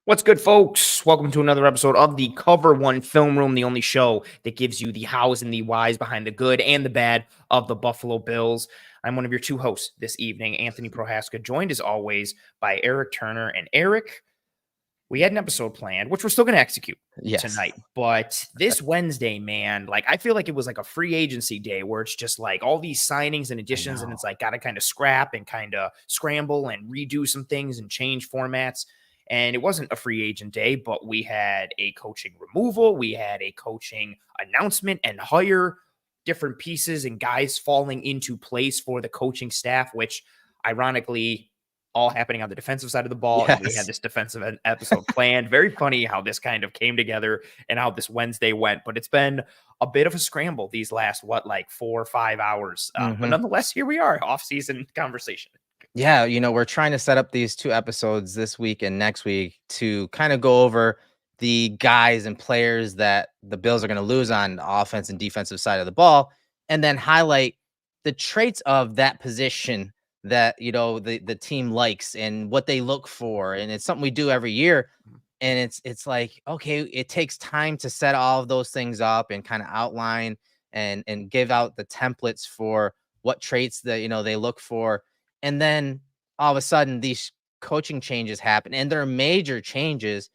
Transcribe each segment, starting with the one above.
What's good, folks? Welcome to another episode of the Cover One Film Room, the only show that gives you the hows and the whys behind the good and the bad of the Buffalo Bills. I'm one of your two hosts this evening, Anthony Prohaska, joined as always by Eric Turner. And Eric, we had an episode planned, which we're still going to execute tonight. But this Wednesday, man, I feel like it was like a free agency day where it's just like all these signings and additions, and it's like got to kind of scrap and kind of scramble and redo some things and change formats. And it wasn't a free agent day, but we had a coaching removal. We had a coaching announcement and hire, different pieces and guys falling into place for the coaching staff, which ironically all happening on the defensive side of the ball. Yes. And we had this defensive episode planned. Very funny how this kind of came together and how this Wednesday went, but it's been a bit of a scramble these last, 4 or 5 hours. But nonetheless, here we are, off-season conversation. Yeah, we're trying to set up these two episodes this week and next week to kind of go over the guys and players that the Bills are going to lose on the offense and defensive side of the ball, and then highlight the traits of that position that, the team likes and what they look for. And it's something we do every year. And it's like, okay, it takes time to set all of those things up and kind of outline and give out the templates for what traits that, they look for. And then all of a sudden these coaching changes happen, and they're major changes,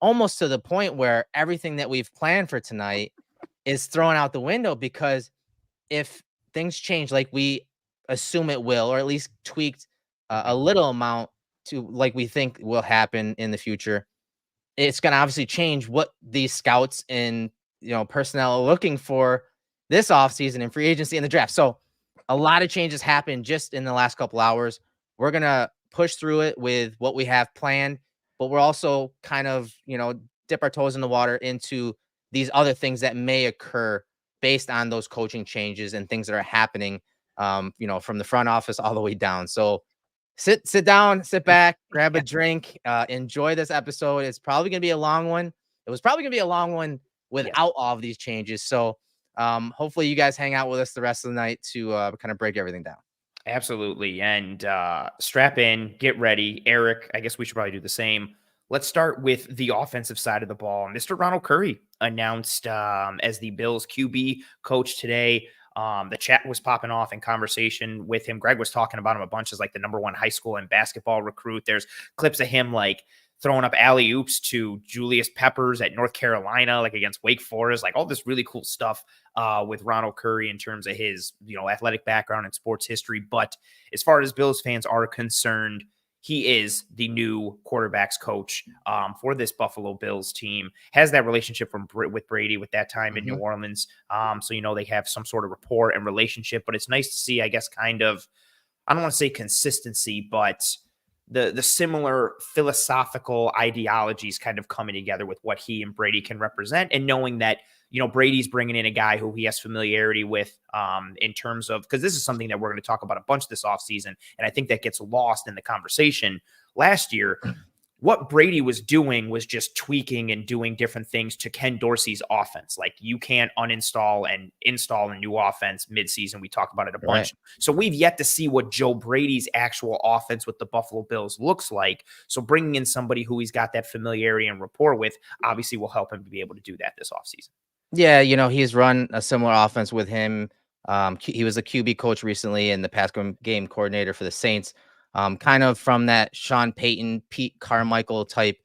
almost to the point where everything that we've planned for tonight is thrown out the window, because if things change like we assume it will, or at least tweaked a little amount to like we think will happen in the future, it's going to obviously change what these scouts and personnel are looking for this offseason and free agency and the draft. So a lot of changes happened just in the last couple hours. We're going to push through it with what we have planned, but we're also kind of, dip our toes in the water into these other things that may occur based on those coaching changes and things that are happening, from the front office all the way down. So sit down, sit back, grab a drink, enjoy this episode. It's probably going to be a long one. It was probably going to be a long one without all of these changes. So hopefully you guys hang out with us the rest of the night to kind of break everything down. Absolutely. And strap in, get ready. Eric, I guess we should probably do the same. Let's start with the offensive side of the ball. Mr. Ronald Curry announced as the Bills QB coach today. The chat was popping off in conversation with him. Greg was talking about him a bunch as like the #1 high school and basketball recruit. There's clips of him like throwing up alley-oops to Julius Peppers at North Carolina, like against Wake Forest, like all this really cool stuff with Ronald Curry in terms of his, athletic background and sports history. But as far as Bills fans are concerned, he is the new quarterbacks coach for this Buffalo Bills team, has that relationship with Brady with that time in New Orleans. So, they have some sort of rapport and relationship, but it's nice to see, I guess, kind of, I don't want to say consistency, but the similar philosophical ideologies kind of coming together with what he and Brady can represent, and knowing that, Brady's bringing in a guy who he has familiarity with in terms of, because this is something that we're going to talk about a bunch this offseason, and I think that gets lost in the conversation. Last year, what Brady was doing was just tweaking and doing different things to Ken Dorsey's offense. Like, you can't uninstall and install a new offense midseason. We talk about it a bunch. So we've yet to see what Joe Brady's actual offense with the Buffalo Bills looks like. So bringing in somebody who he's got that familiarity and rapport with obviously will help him to be able to do that this offseason. Yeah, he's run a similar offense with him. He was a QB coach recently and the pass game coordinator for the Saints. Kind of from that Sean Payton, Pete Carmichael type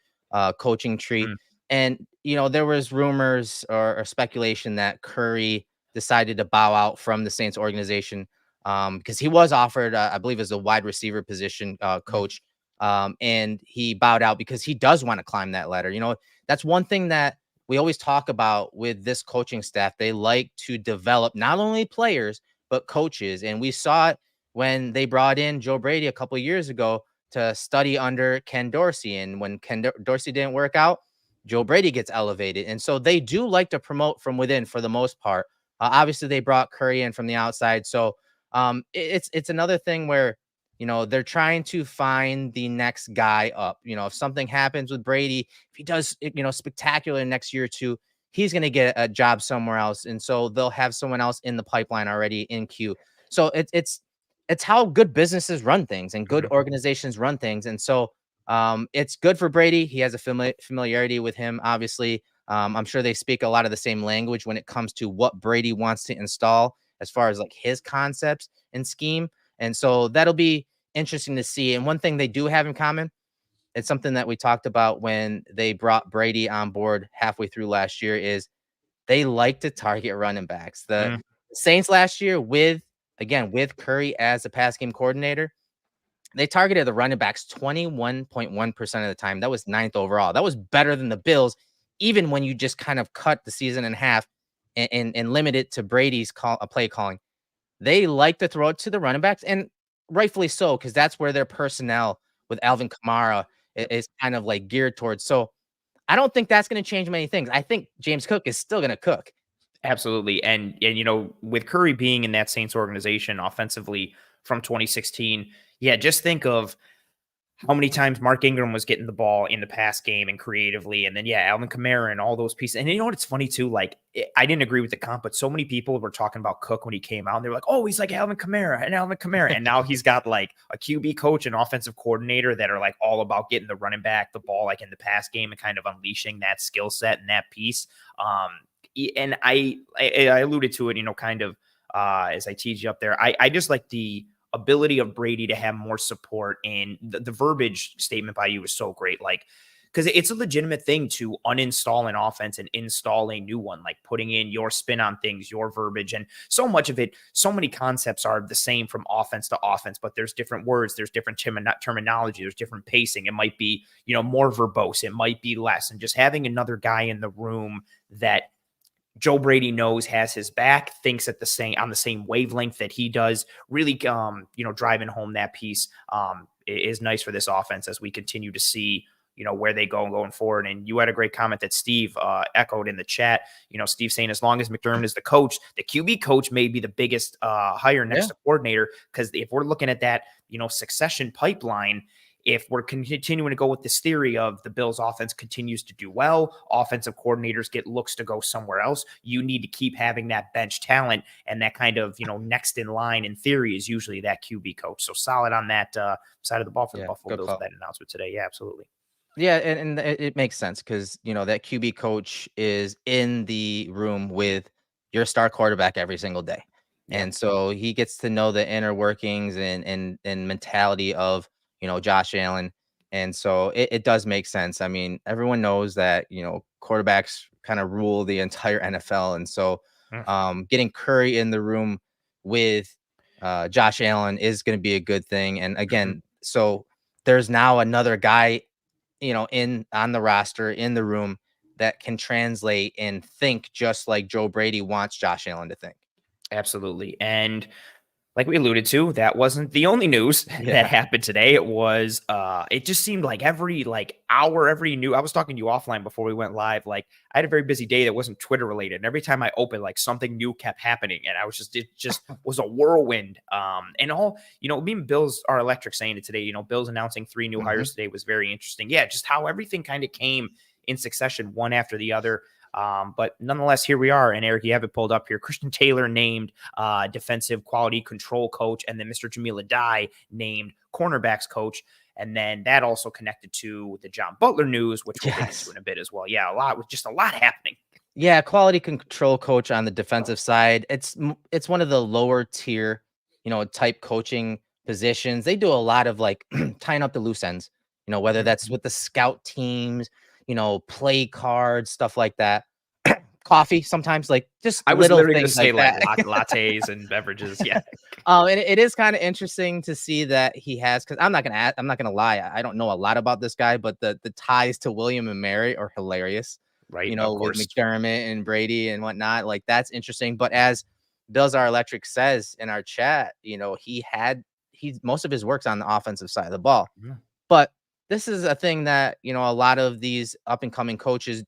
coaching tree. And, there was rumors or speculation that Curry decided to bow out from the Saints organization because he was offered, I believe, as a wide receiver position coach. And he bowed out because he does want to climb that ladder. That's one thing that we always talk about with this coaching staff. They like to develop not only players, but coaches. And we saw it when they brought in Joe Brady a couple of years ago to study under Ken Dorsey. And when Ken Dorsey didn't work out, Joe Brady gets elevated. And so they do like to promote from within for the most part. Obviously, they brought Curry in from the outside. So it's another thing where, they're trying to find the next guy up. If something happens with Brady, if he does, spectacular next year or two, he's going to get a job somewhere else. And so they'll have someone else in the pipeline already in queue. So it's how good businesses run things and good organizations run things. And so It's good for Brady. He has a familiarity with him, obviously. I'm sure they speak a lot of the same language when it comes to what Brady wants to install as far as like his concepts and scheme. And so that'll be interesting to see. And one thing they do have in common, it's something that we talked about when they brought Brady on board halfway through last year, is they like to target running backs. The Mm, Saints last year with Curry as a pass game coordinator, they targeted the running backs 21.1% of the time. That was ninth overall. That was better than the Bills, even when you just kind of cut the season in half and limit it to Brady's play calling. They like to throw it to the running backs, and rightfully so, because that's where their personnel with Alvin Kamara yep. is kind of like geared towards. So I don't think that's going to change many things. I think James Cook is still going to cook. Absolutely. And with Curry being in that Saints organization offensively from 2016, yeah, just think of how many times Mark Ingram was getting the ball in the pass game and creatively. And then, yeah, Alvin Kamara and all those pieces. And you know what? It's funny too. Like, I didn't agree with the comp, but so many people were talking about Cook when he came out and they were like, oh, he's like Alvin Kamara and Alvin Kamara. And now he's got like a QB coach and offensive coordinator that are like all about getting the running back the ball, like in the pass game and kind of unleashing that skill set and that piece. And I alluded to it, kind of as I teased you up there. I just like the ability of Brady to have more support, and the verbiage statement by you is so great. Like, because it's a legitimate thing to uninstall an offense and install a new one, like putting in your spin on things, your verbiage. And so much of it, so many concepts are the same from offense to offense, but there's different words, there's different terminology, there's different pacing. It might be, more verbose, it might be less. And just having another guy in the room that Joe Brady knows has his back, thinks on the same wavelength that he does, really, driving home that piece is nice for this offense as we continue to see, where they go going forward. And you had a great comment that Steve echoed in the chat. Steve saying as long as McDermott is the coach, the QB coach may be the biggest hire next to coordinator, because if we're looking at that, succession pipeline, if we're continuing to go with this theory of the Bills offense continues to do well, offensive coordinators get looks to go somewhere else, you need to keep having that bench talent, and that kind of, next in line in theory is usually that QB coach. So solid on that side of the ball for the Buffalo Bills with that announcement today. Yeah, absolutely. Yeah, and it makes sense because that QB coach is in the room with your star quarterback every single day, Yeah. and so he gets to know the inner workings and mentality of Josh Allen, and so it does make sense. I mean, everyone knows that quarterbacks kind of rule the entire NFL, and so getting Curry in the room with Josh Allen is going to be a good thing. And again, so there's now another guy on the roster, in the room, that can translate and think just like Joe Brady wants Josh Allen to think. Absolutely. And like we alluded to, that wasn't the only news that Yeah. happened today. It was it just seemed like every hour, I was talking to you offline before we went live. Like, I had a very busy day that wasn't Twitter related. And every time I opened, like, something new kept happening. And it just was a whirlwind. And all, me and Bills are electric saying it today. Bills announcing 3 new hires today was very interesting. Yeah, just how everything kind of came in succession, one after the other. But nonetheless, here we are. And Eric, you have it pulled up here. Christian Taylor named defensive quality control coach, and then Mr. Jahmile Addae named cornerbacks coach. And then that also connected to the John Butler news, which we'll get into in a bit as well. Yeah, a lot happening. Yeah, quality control coach on the defensive side. It's one of the lower tier, type coaching positions. They do a lot of like tying up the loose ends, whether that's with the scout teams, play cards, stuff like that. Coffee sometimes, like just I was little literally going to things say like that. lattes and beverages. Yeah. And it is kind of interesting to see that he has, because I'm not gonna lie, I don't know a lot about this guy, but the ties to William and Mary are hilarious. Right. Of With course. McDermott and Brady and whatnot, like that's interesting. But as Bills Are Electric says in our chat, he's most of his work's on the offensive side of the ball. Yeah. But this is a thing that a lot of these up and coming coaches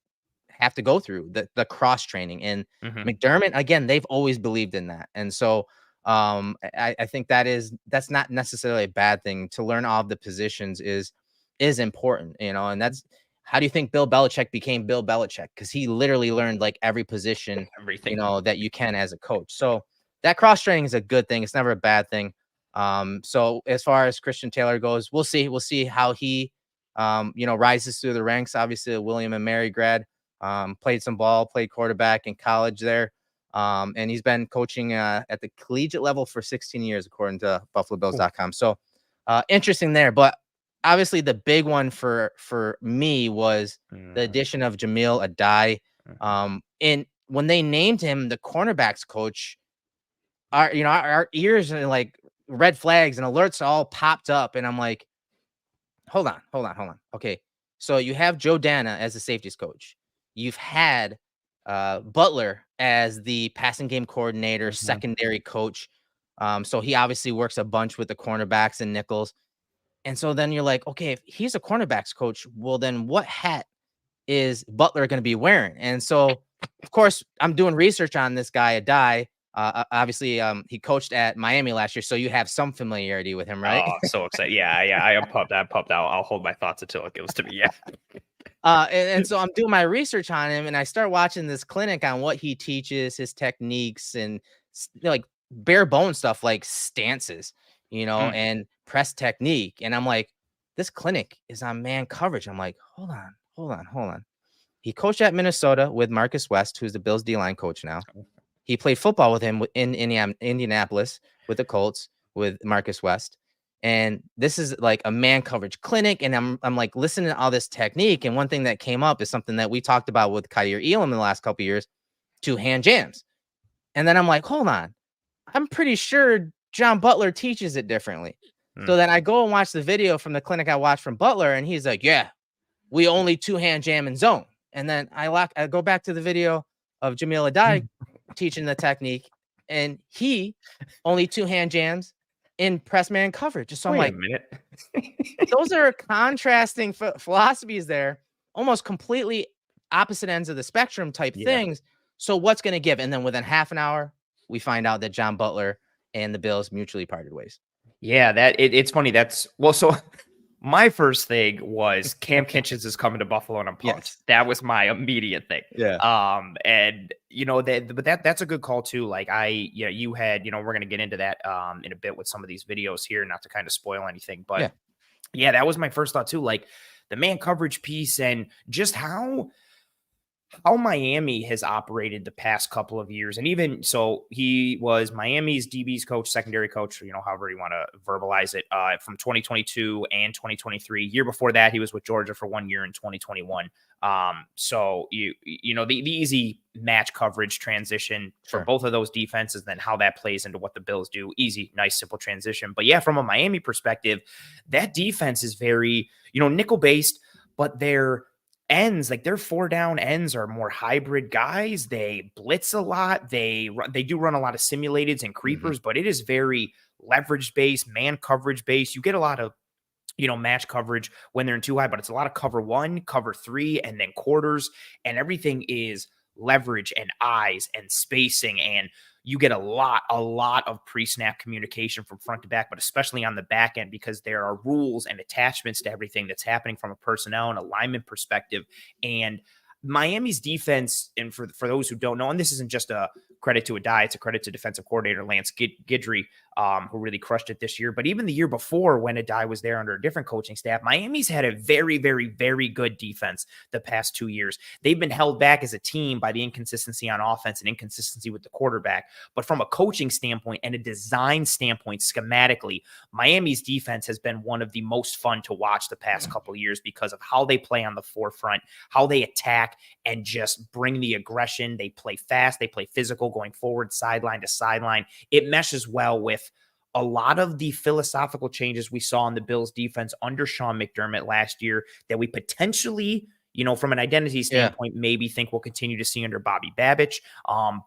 have to go through, the cross training. And McDermott, again, they've always believed in that. And so I think that's not necessarily a bad thing. To learn all of the positions is important, and that's how do you think Bill Belichick became Bill Belichick? Because he literally learned like every position, Everything. that you can as a coach. So that cross training is a good thing. It's never a bad thing. So as far as Christian Taylor goes, we'll see how he rises through the ranks. Obviously, a William and Mary grad. Played some ball, played quarterback in college there. And he's been coaching at the collegiate level for 16 years, according to BuffaloBills.com. So interesting there. But obviously, the big one for me was the addition of Jahmile Addae. And when they named him the cornerbacks coach, our ears are like red flags and alerts all popped up. And I'm like, hold on. Okay. So you have Joe Dana as the safeties coach. You've had Butler as the passing game coordinator, secondary coach. So he obviously works a bunch with the cornerbacks and nickels. And so then you're like, okay, if he's a cornerbacks coach, well, then what hat is Butler going to be wearing? And so, of course, I'm doing research on this guy, Addae. Obviously, he coached at Miami last year, so you have some familiarity with him, right? Oh, so excited. Yeah. I am pumped. I'm pumped. I'll hold my thoughts until it goes to me. Yeah. And so I'm doing my research on him, and I start watching this clinic on what he teaches, his techniques, and like bare bone stuff like stances, and press technique. And I'm like, this clinic is on man coverage. I'm like, hold on. He coached at Minnesota with Marcus West, who's the Bills D-line coach now. He played football with him in Indianapolis with the Colts with Marcus West. And this is like a man coverage clinic. And I'm like listening to all this technique. And one thing that came up is something that we talked about with Kaiir Elam in the last couple of years, 2-hand jams. And then I'm like, hold on. I'm pretty sure John Butler teaches it differently. So then I go and watch the video from the clinic I watched from Butler. And he's like, yeah, we only 2-hand jam in zone. And then I go back to the video of Jahmile Addae teaching the technique. And he only 2-hand jams in press man coverage. So I'm like, a minute. those are contrasting philosophies there, almost completely opposite ends of the spectrum type things. So what's going to give? And then within half an hour, we find out that John Butler and the Bills mutually parted ways. Yeah, it's funny. So my first thing was Cam Kinchins is coming to Buffalo and I'm pumped. Yes. That was my immediate thing. Yeah. And that's a good call too. Like you had, we're going to get into that in a bit with some of these videos here, not to kind of spoil anything, but yeah, that was my first thought too. Like the man coverage piece and just how Miami has operated the past couple of years. And even so, he was Miami's DB's coach, secondary coach, however you want to verbalize it, from 2022 and 2023. Year before that, he was with Georgia for 1 year in 2021. So the easy match coverage transition for both of those defenses, then how that plays into what the Bills do. Easy, nice, simple transition. But yeah, from a Miami perspective, that defense is very, nickel based, but they're ends, like their 4-down ends are more hybrid guys. They blitz a lot. They do run a lot of simulateds and creepers, but it is very leverage based, man coverage based. You get a lot of, match coverage when they're in too high, but it's a lot of cover 1, cover 3, and then quarters, and everything is leverage and eyes and spacing. And you get a lot of pre-snap communication from front to back, but especially on the back end, because there are rules and attachments to everything that's happening from a personnel and alignment perspective. And Miami's defense, and for those who don't know, and this isn't just a credit to Addae, it's a credit to defensive coordinator Lance Guidry, who really crushed it this year. But even the year before, when Addae was there under a different coaching staff, Miami's had a very, very, very good defense the past 2 years. They've been held back as a team by the inconsistency on offense and inconsistency with the quarterback. But from a coaching standpoint and a design standpoint, schematically, Miami's defense has been one of the most fun to watch the past couple of years because of how they play on the forefront, how they attack and just bring the aggression. They play fast, they play physical, going forward, sideline to sideline. It meshes well with a lot of the philosophical changes we saw in the Bills defense under Sean McDermott last year that we potentially, from an identity standpoint, maybe think we'll continue to see under Bobby Babich.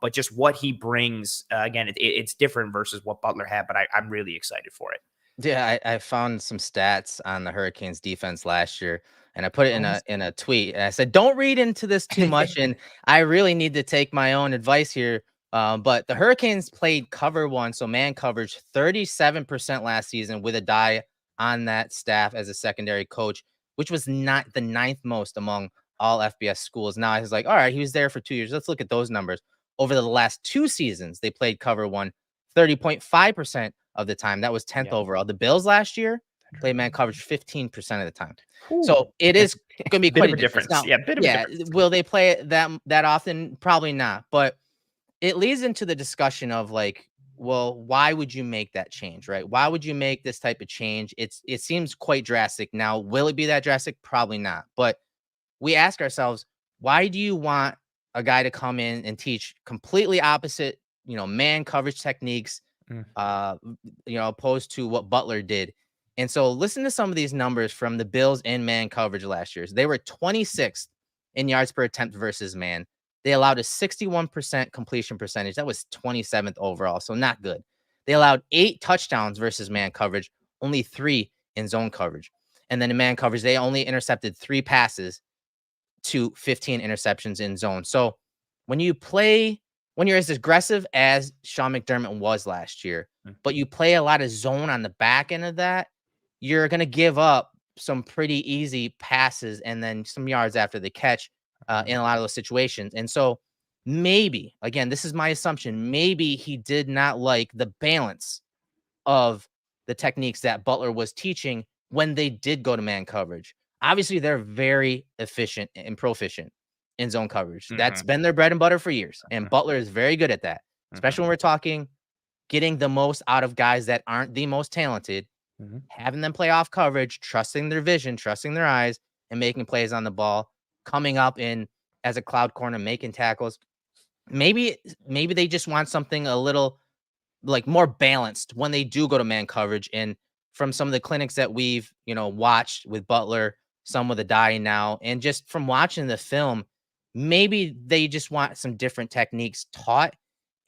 But just what he brings, again, it's different versus what Butler had, but I'm really excited for it. Yeah, I found some stats on the Hurricanes defense last year, and I put it in a tweet. And I said, don't read into this too much, and I really need to take my own advice here. But the Hurricanes played cover 1, so man coverage, 37% last season with Addae on that staff as a secondary coach, which was not the 9th most among all FBS schools. Now I was like, all right, he was there for 2 years. Let's look at those numbers. Over the last 2 seasons, they played cover 1, 30.5% of the time. That was 10th overall. The Bills last year, play man coverage 15% of the time. Whew. So it is going to be Bit quite of a a difference. difference. Now, Yeah, bit of a yeah, difference. will they play it that often? Probably not. But it leads into the discussion of like, well, why would you make that change, right? Why would you make this type of change? It seems quite drastic. Now, will it be that drastic? Probably not. But we ask ourselves, why do you want a guy to come in and teach completely opposite, man coverage techniques, Mm, uh, opposed to what Butler did? And so listen to some of these numbers from the Bills in man coverage last year. They were 26th in yards per attempt versus man. They allowed a 61% completion percentage. That was 27th overall, so not good. They allowed 8 touchdowns versus man coverage, only 3 in zone coverage. And then in man coverage, they only intercepted 3 passes to 15 interceptions in zone. So when you're as aggressive as Sean McDermott was last year, mm, but you play a lot of zone on the back end of that, you're going to give up some pretty easy passes and then some yards after the catch mm, in a lot of those situations. And so maybe, again, this is my assumption, maybe he did not like the balance of the techniques that Butler was teaching when they did go to man coverage. Obviously, they're very efficient and proficient in zone coverage. That's mhm, been their bread and butter for years. And mhm, Butler is very good at that, mhm, especially when we're talking getting the most out of guys that aren't the most talented, mhm. having them play off coverage, trusting their vision, trusting their eyes, and making plays on the ball, coming up in as a cloud corner, making tackles. Maybe, maybe they just want something a little like more balanced when they do go to man coverage. And from some of the clinics that we've, watched with Butler, some with Addae now, and just from watching the film, maybe they just want some different techniques taught.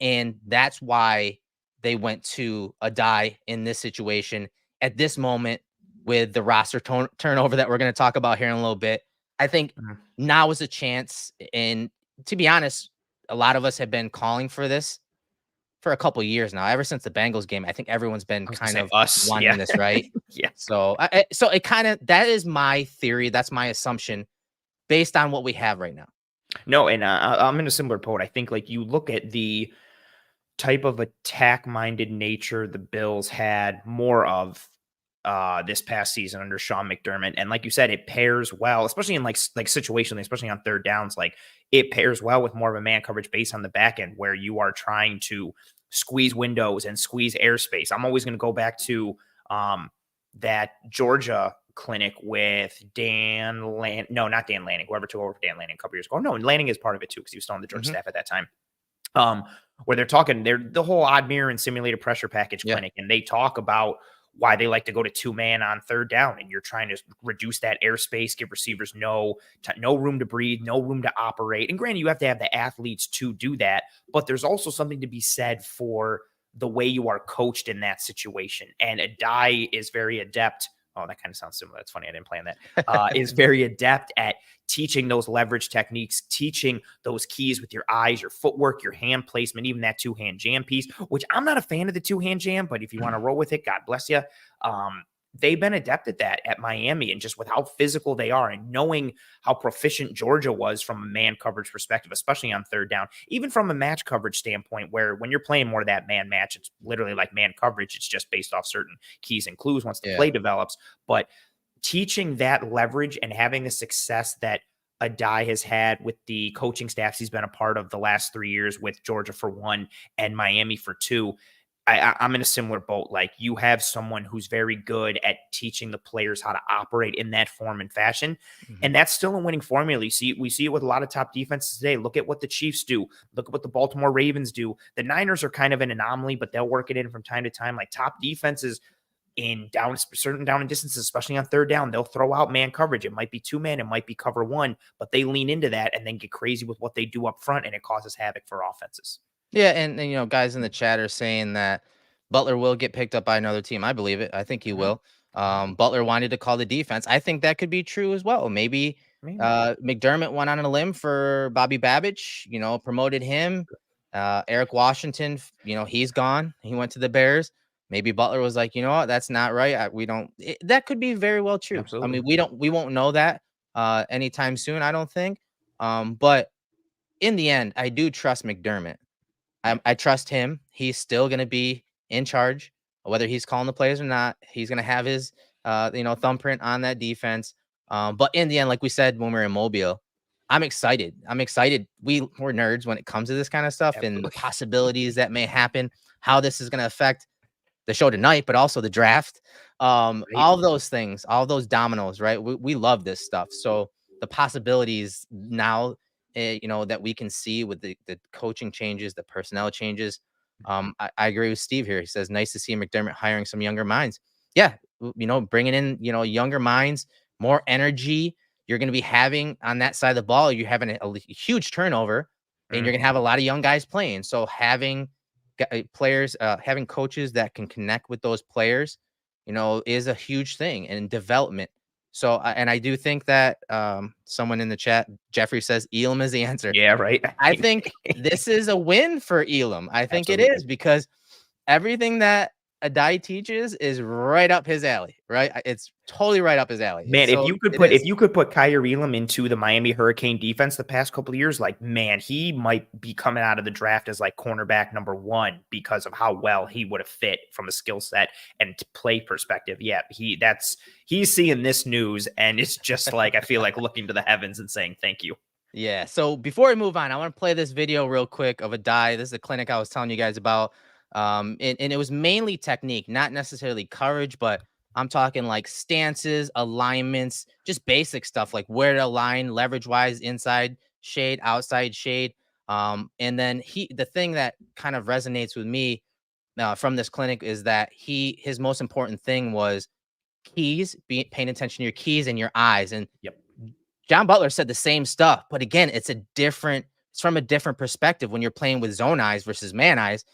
And that's why they went to Addae in this situation at this moment with the roster turnover that we're going to talk about here in a little bit. I think Mhm. now is a chance. And to be honest, a lot of us have been calling for this for a couple of years now. Ever since the Bengals game, I think everyone's been I was gonna kind say of us. wanting Yeah. this, right? Yeah. So, so it kind of that is my theory. That's my assumption based on what we have right now. No, and I'm in a similar boat. I think like you look at the type of attack-minded nature the Bills had more of this past season under Sean McDermott. And like you said, it pairs well, especially in like situationally, especially on third downs, like it pairs well with more of a man coverage base on the back end where you are trying to squeeze windows and squeeze airspace. I'm always going to go back to that Georgia clinic with no, not Dan Lanning, whoever took over for Dan Lanning a couple years ago. No, Lanning is part of it too, because he was still on the Georgia Hmm. staff at that time. Where they're the whole odd mirror and simulated pressure package Yeah. clinic, and they talk about why they like to go to 2-man on third down, and you're trying to reduce that airspace, give receivers no room to breathe, no room to operate. And granted, you have to have the athletes to do that, but there's also something to be said for the way you are coached in that situation. And Addae is very adept. Oh, that kind of sounds similar. That's funny. I didn't plan that. Is very adept at teaching those leverage techniques, teaching those keys with your eyes, your footwork, your hand placement, even that 2-hand jam piece, which I'm not a fan of the 2-hand jam, but if you want to roll with it, God bless you. They've been adept at that at Miami, and just with how physical they are and knowing how proficient Georgia was from a man coverage perspective, especially on third down, even from a match coverage standpoint, where when you're playing more of that man match, it's literally like man coverage. It's just based off certain keys and clues once the Yeah. play develops. But teaching that leverage and having the success that Addae has had with the coaching staffs he's been a part of the last 3 years, with Georgia for 1 and Miami for 2. I'm in a similar boat. Like, you have someone who's very good at teaching the players how to operate in that form and fashion. Mhm. And that's still a winning formula. We see it with a lot of top defenses today. Look at what the Chiefs do. Look at what the Baltimore Ravens do. The Niners are kind of an anomaly, but they'll work it in from time to time. Like, top defenses in certain down and distances, especially on third down, they'll throw out man coverage. It might be 2-man, it might be cover 1, but they lean into that and then get crazy with what they do up front, and it causes havoc for offenses. Yeah, and guys in the chat are saying that Butler will get picked up by another team. I believe it. I think he Mhm. will. Butler wanted to call the defense. I think that could be true as well. Maybe Maybe. McDermott went on a limb for Bobby Babbage. Promoted him. Eric Washington. He's gone. He went to the Bears. Maybe Butler was like, you know what, that's not right. We don't. That could be very well true. I Absolutely. mean, we won't know that anytime soon. I don't think. But in the end, I do trust McDermott. Yeah. I trust him. He's still going to be in charge, whether he's calling the plays or not. He's going to have his thumbprint on that defense. But in the end, like we said when we were in Mobile, I'm excited. We're nerds when it comes to this kind of stuff and the Absolutely. possibilities that may happen, how this is going to affect the show tonight, but also the draft. Right. All of those things, all of those dominoes, right? We love this stuff. So the possibilities now, that we can see with the coaching changes, the personnel changes. I agree with Steve here. He says, nice to see McDermott hiring some younger minds. Yeah, bringing in, younger minds, more energy. You're going to be having on that side of the ball, you're having a huge turnover, and you're going to have a lot of young guys playing. So having players, having coaches that can connect with those players, is a huge thing in development. So, and I do think that someone in the chat, Jeffrey, says Elam is the answer. Yeah, right. I think this is a win for Elam. I think it Absolutely. is, because everything that Addae teaches is right up his alley, right? It's totally right up his alley. Man, So it if is. you could put Kyrie Elam into the Miami Hurricane defense the past couple of years, like, man, he might be coming out of the draft as like cornerback number 1 because of how well he would have fit from a skill set and play perspective. Yeah, he's seeing this news, and it's just like, I feel like looking to the heavens and saying thank you. Yeah. So before we move on, I want to play this video real quick of Addae. This is a clinic I was telling you guys about. And it was mainly technique, not necessarily courage, but I'm talking like stances, alignments, just basic stuff like where to align leverage wise, inside shade, outside shade. And then the thing that kind of resonates with me from this clinic is that his most important thing was keys, paying attention to your keys and your eyes. And Yep. John Butler said the same stuff, but again, it's from a different perspective when you're playing with zone eyes versus man eyes.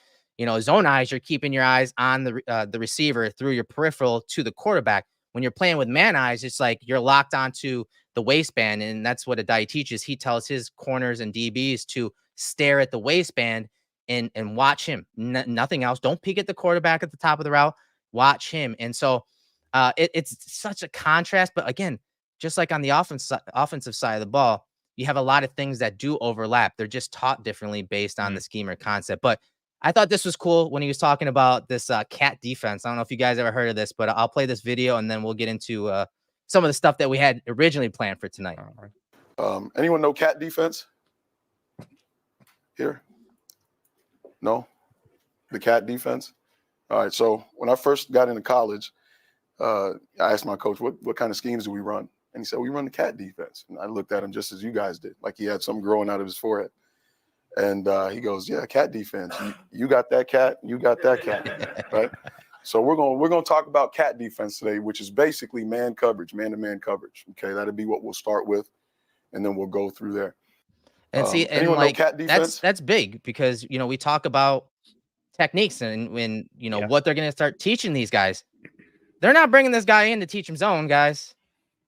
Zone eyes, you're keeping your eyes on the receiver through your peripheral to the quarterback. When you're playing with man eyes, it's like you're locked onto the waistband, and that's what Addae teaches. He tells his corners and DBs to stare at the waistband and watch him. Nothing else. Don't peek at the quarterback at the top of the route. Watch him. And so it's such a contrast, but again, just like on the offensive side of the ball, you have a lot of things that do overlap. They're just taught differently based on the scheme or concept. But I thought this was cool when he was talking about this cat defense. I don't know if you guys ever heard of this, but I'll play this video and then we'll get into some of the stuff that we had originally planned for tonight. Anyone know cat defense here? No? The cat defense? All right. So when I first got into college, I asked my coach, what kind of schemes do we run? And he said, we run the cat defense. And I looked at him just as you guys did, like he had something growing out of his forehead. And he goes, yeah, cat defense. You got that cat, you got that cat, right? So we're gonna talk about cat defense today, which is basically man coverage, man-to-man coverage. Okay, that'll be what we'll start with, and then we'll go through there. And see, and anyone like know cat defense? that's big, because we talk about techniques and when what they're gonna start teaching these guys. They're not bringing this guy in to teach him zone, guys.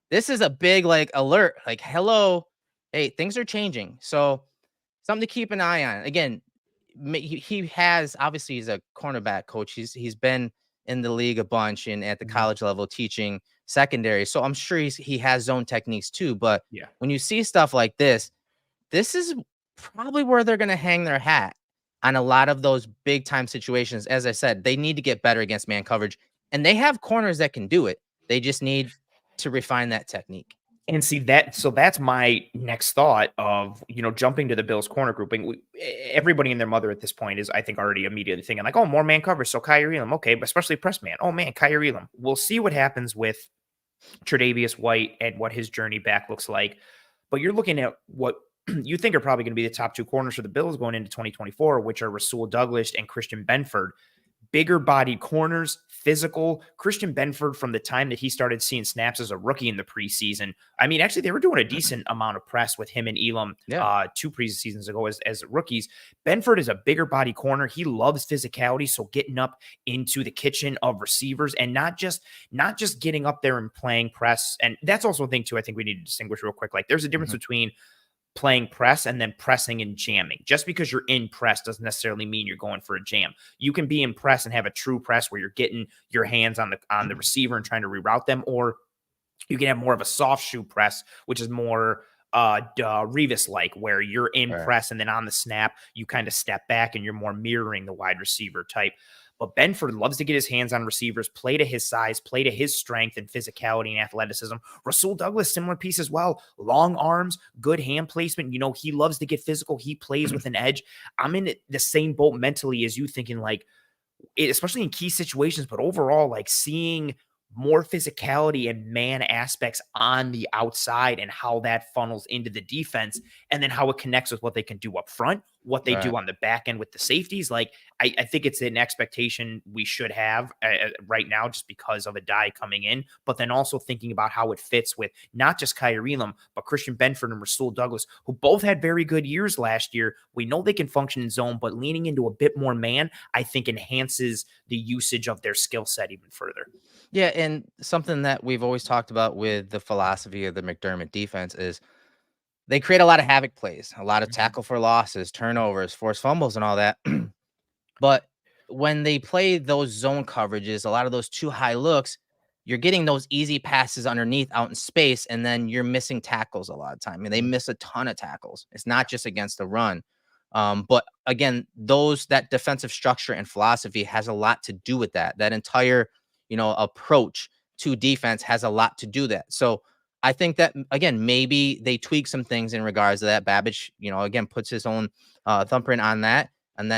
This is a big alert, like, hello, hey, things are changing. So something to keep an eye on. Again, he has, obviously he's a cornerback coach. He's been in the league a bunch and at the college level teaching secondary. So I'm sure he has zone techniques too. But when you see stuff like this is probably where they're going to hang their hat on a lot of those big time situations. As I said, they need to get better against man coverage, and they have corners that can do it. They just need to refine that technique. And see that, so that's my next thought of, jumping to the Bills corner grouping. Everybody and their mother at this point is, I think, already immediately thinking like, oh, more man coverage. So Kyrie Elam, okay, but especially press man. Oh man, Kyrie Elam. We'll see what happens with Tre'Davious White and what his journey back looks like. But you're looking at what you think are probably going to be the top 2 corners for the Bills going into 2024, which are Rasul Douglas and Christian Benford. Bigger body corners, physical. Christian Benford, from the time that he started seeing snaps as a rookie in the preseason, I mean, actually, they were doing a decent amount of press with him and Elam 2 preseasons ago as rookies. Benford is a bigger body corner. He loves physicality, so getting up into the kitchen of receivers and not just getting up there and playing press. And that's also a thing too, I think we need to distinguish real quick. Like, there's a difference between playing press and then pressing and jamming. Just because you're in press doesn't necessarily mean you're going for a jam. You can be in press and have a true press where you're getting your hands on the receiver and trying to reroute them, or you can have more of a soft shoe press, which is more Revis like, where you're in press and then on the snap you kind of step back and you're more mirroring the wide receiver type. But Benford loves to get his hands on receivers, play to his size, play to his strength and physicality and athleticism. Rasul Douglas, similar piece as well. Long arms, good hand placement. He loves to get physical. He plays with an edge. I'm in the same boat mentally as you, thinking like, especially in key situations, but overall, like seeing more physicality and man aspects on the outside and how that funnels into the defense, and then how it connects with what they can do up front, what they do on the back end with the safeties. Like, I think it's an expectation we should have right now, just because of Addae coming in, but then also thinking about how it fits with not just Kyrie Elam, but Christian Benford and Rasul Douglas, who both had very good years last year. We know they can function in zone, but leaning into a bit more man, I think enhances the usage of their skill set even further. Yeah, and something that we've always talked about with the philosophy of the McDermott defense is they create a lot of havoc plays, a lot of tackle for losses, turnovers, forced fumbles, and all that. But when they play those zone coverages, a lot of those too high looks, you're getting those easy passes underneath out in space, and then you're missing tackles a lot of time. And they miss a ton of tackles. It's not just against the run. But again, that defensive structure and philosophy has a lot to do with that. That entire, approach to defense has a lot to do that. So I think that, again, maybe they tweak some things in regards to that. Babbage, again, puts his own thumbprint on that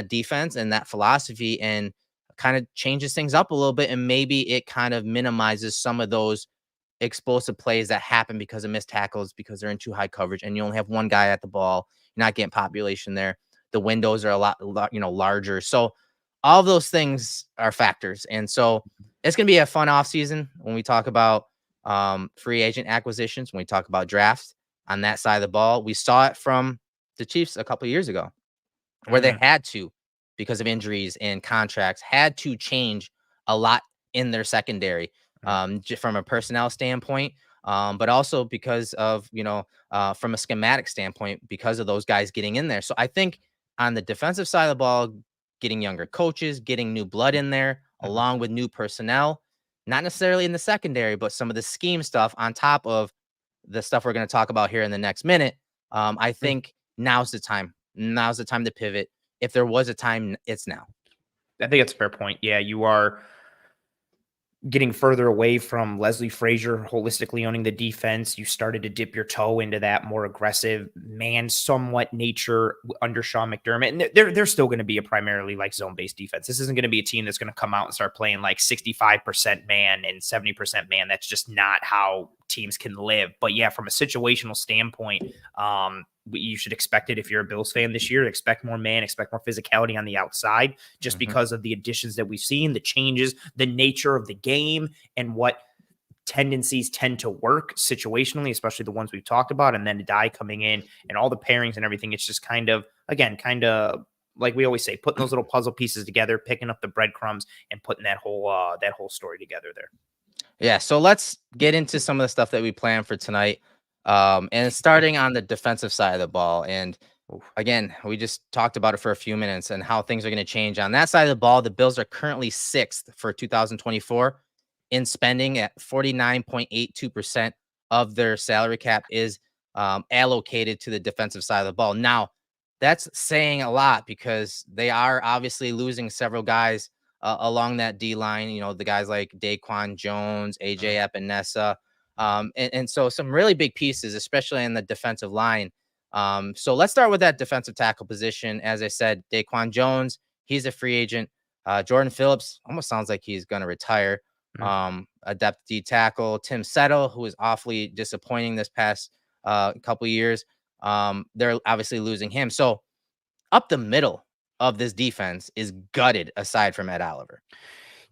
defense and that philosophy, and kind of changes things up a little bit. And maybe it kind of minimizes some of those explosive plays that happen because of missed tackles, because they're in too high coverage and you only have one guy at the ball. You're not getting population there. The windows are a lot, larger. So all of those things are factors. And so it's going to be a fun offseason when we talk about free agent acquisitions, when we talk about drafts on that side of the ball. We saw it from the Chiefs a couple of years ago, where they had to, because of injuries and contracts, had to change a lot in their secondary, from a personnel standpoint, but also because of, from a schematic standpoint, because of those guys getting in there. So I think on the defensive side of the ball, getting younger coaches, getting new blood in there, along with new personnel, not necessarily in the secondary, but some of the scheme stuff on top of the stuff we're going to talk about here in the next minute. I think now's the time. Now's the time to pivot. If there was a time, it's now. I think that's a fair point. Yeah, you are getting further away from Leslie Frazier holistically owning the defense. You started to dip your toe into that more aggressive man somewhat nature under Sean McDermott. And they're still going to be a primarily like zone-based defense. This isn't going to be a team that's going to come out and start playing like 65% man and 70% man. That's just not how teams can live. But yeah, from a situational standpoint, you should expect it if you're a Bills fan this year. Expect more man, expect more physicality on the outside, just because of the additions that we've seen, the changes, the nature of the game, and what tendencies tend to work situationally, especially the ones we've talked about. And then Addae coming in and all the pairings and everything. It's just kind of like we always say, putting those little puzzle pieces together, picking up the breadcrumbs, and putting that whole story together there. Yeah, so let's get into some of the stuff that we planned for tonight. And starting on the defensive side of the ball. And again, we just talked about it for a few minutes and how things are going to change on that side of the ball. The Bills are currently 6th for 2024 in spending at 49.82% of their salary cap is allocated to the defensive side of the ball. Now, that's saying a lot because they are obviously losing several guys along that D line. The guys like Daquan Jones, AJ Epinesa. And so some really big pieces, especially in the defensive line. So let's start with that defensive tackle position. As I said, Daquan Jones, he's a free agent. Jordan Phillips almost sounds like he's going to retire. A depth D tackle, Tim Settle, who is awfully disappointing this past couple of years. They're obviously losing him. So up the middle of this defense is gutted aside from Ed Oliver.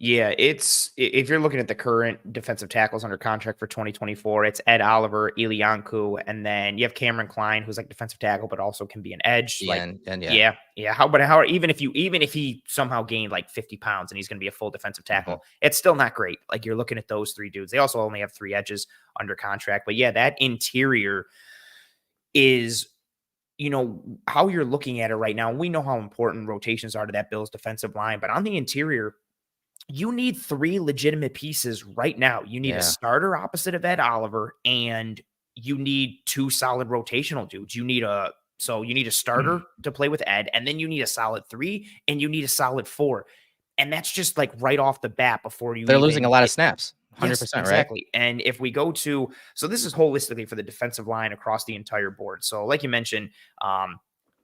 Yeah, if you're looking at the current defensive tackles under contract for 2024, it's Ed Oliver, Ilianku, and then you have Cameron Klein, who's like defensive tackle, but also can be an edge. Yeah, yeah. How even if he somehow gained like 50 pounds and he's going to be a full defensive tackle, it's still not great. Like, you're looking at those three dudes. They also only have 3 edges under contract, but yeah, that interior is, how you're looking at it right now. We know how important rotations are to that Bills defensive line, but on the interior, you need 3 legitimate pieces right now. You need a starter opposite of Ed Oliver, and you need 2 solid rotational dudes. You need a starter to play with Ed, and then you need a solid 3, and you need a solid 4. And that's just like right off the bat before you They're even losing a lot of get snaps. 100%, Yes, right? exactly. And if we go to, so this is holistically for the defensive line across the entire board. So like you mentioned,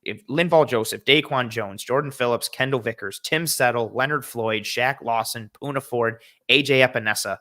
if Linval Joseph, Daquan Jones, Jordan Phillips, Kendall Vickers, Tim Settle, Leonard Floyd, Shaq Lawson, Poona Ford, AJ Epinesa,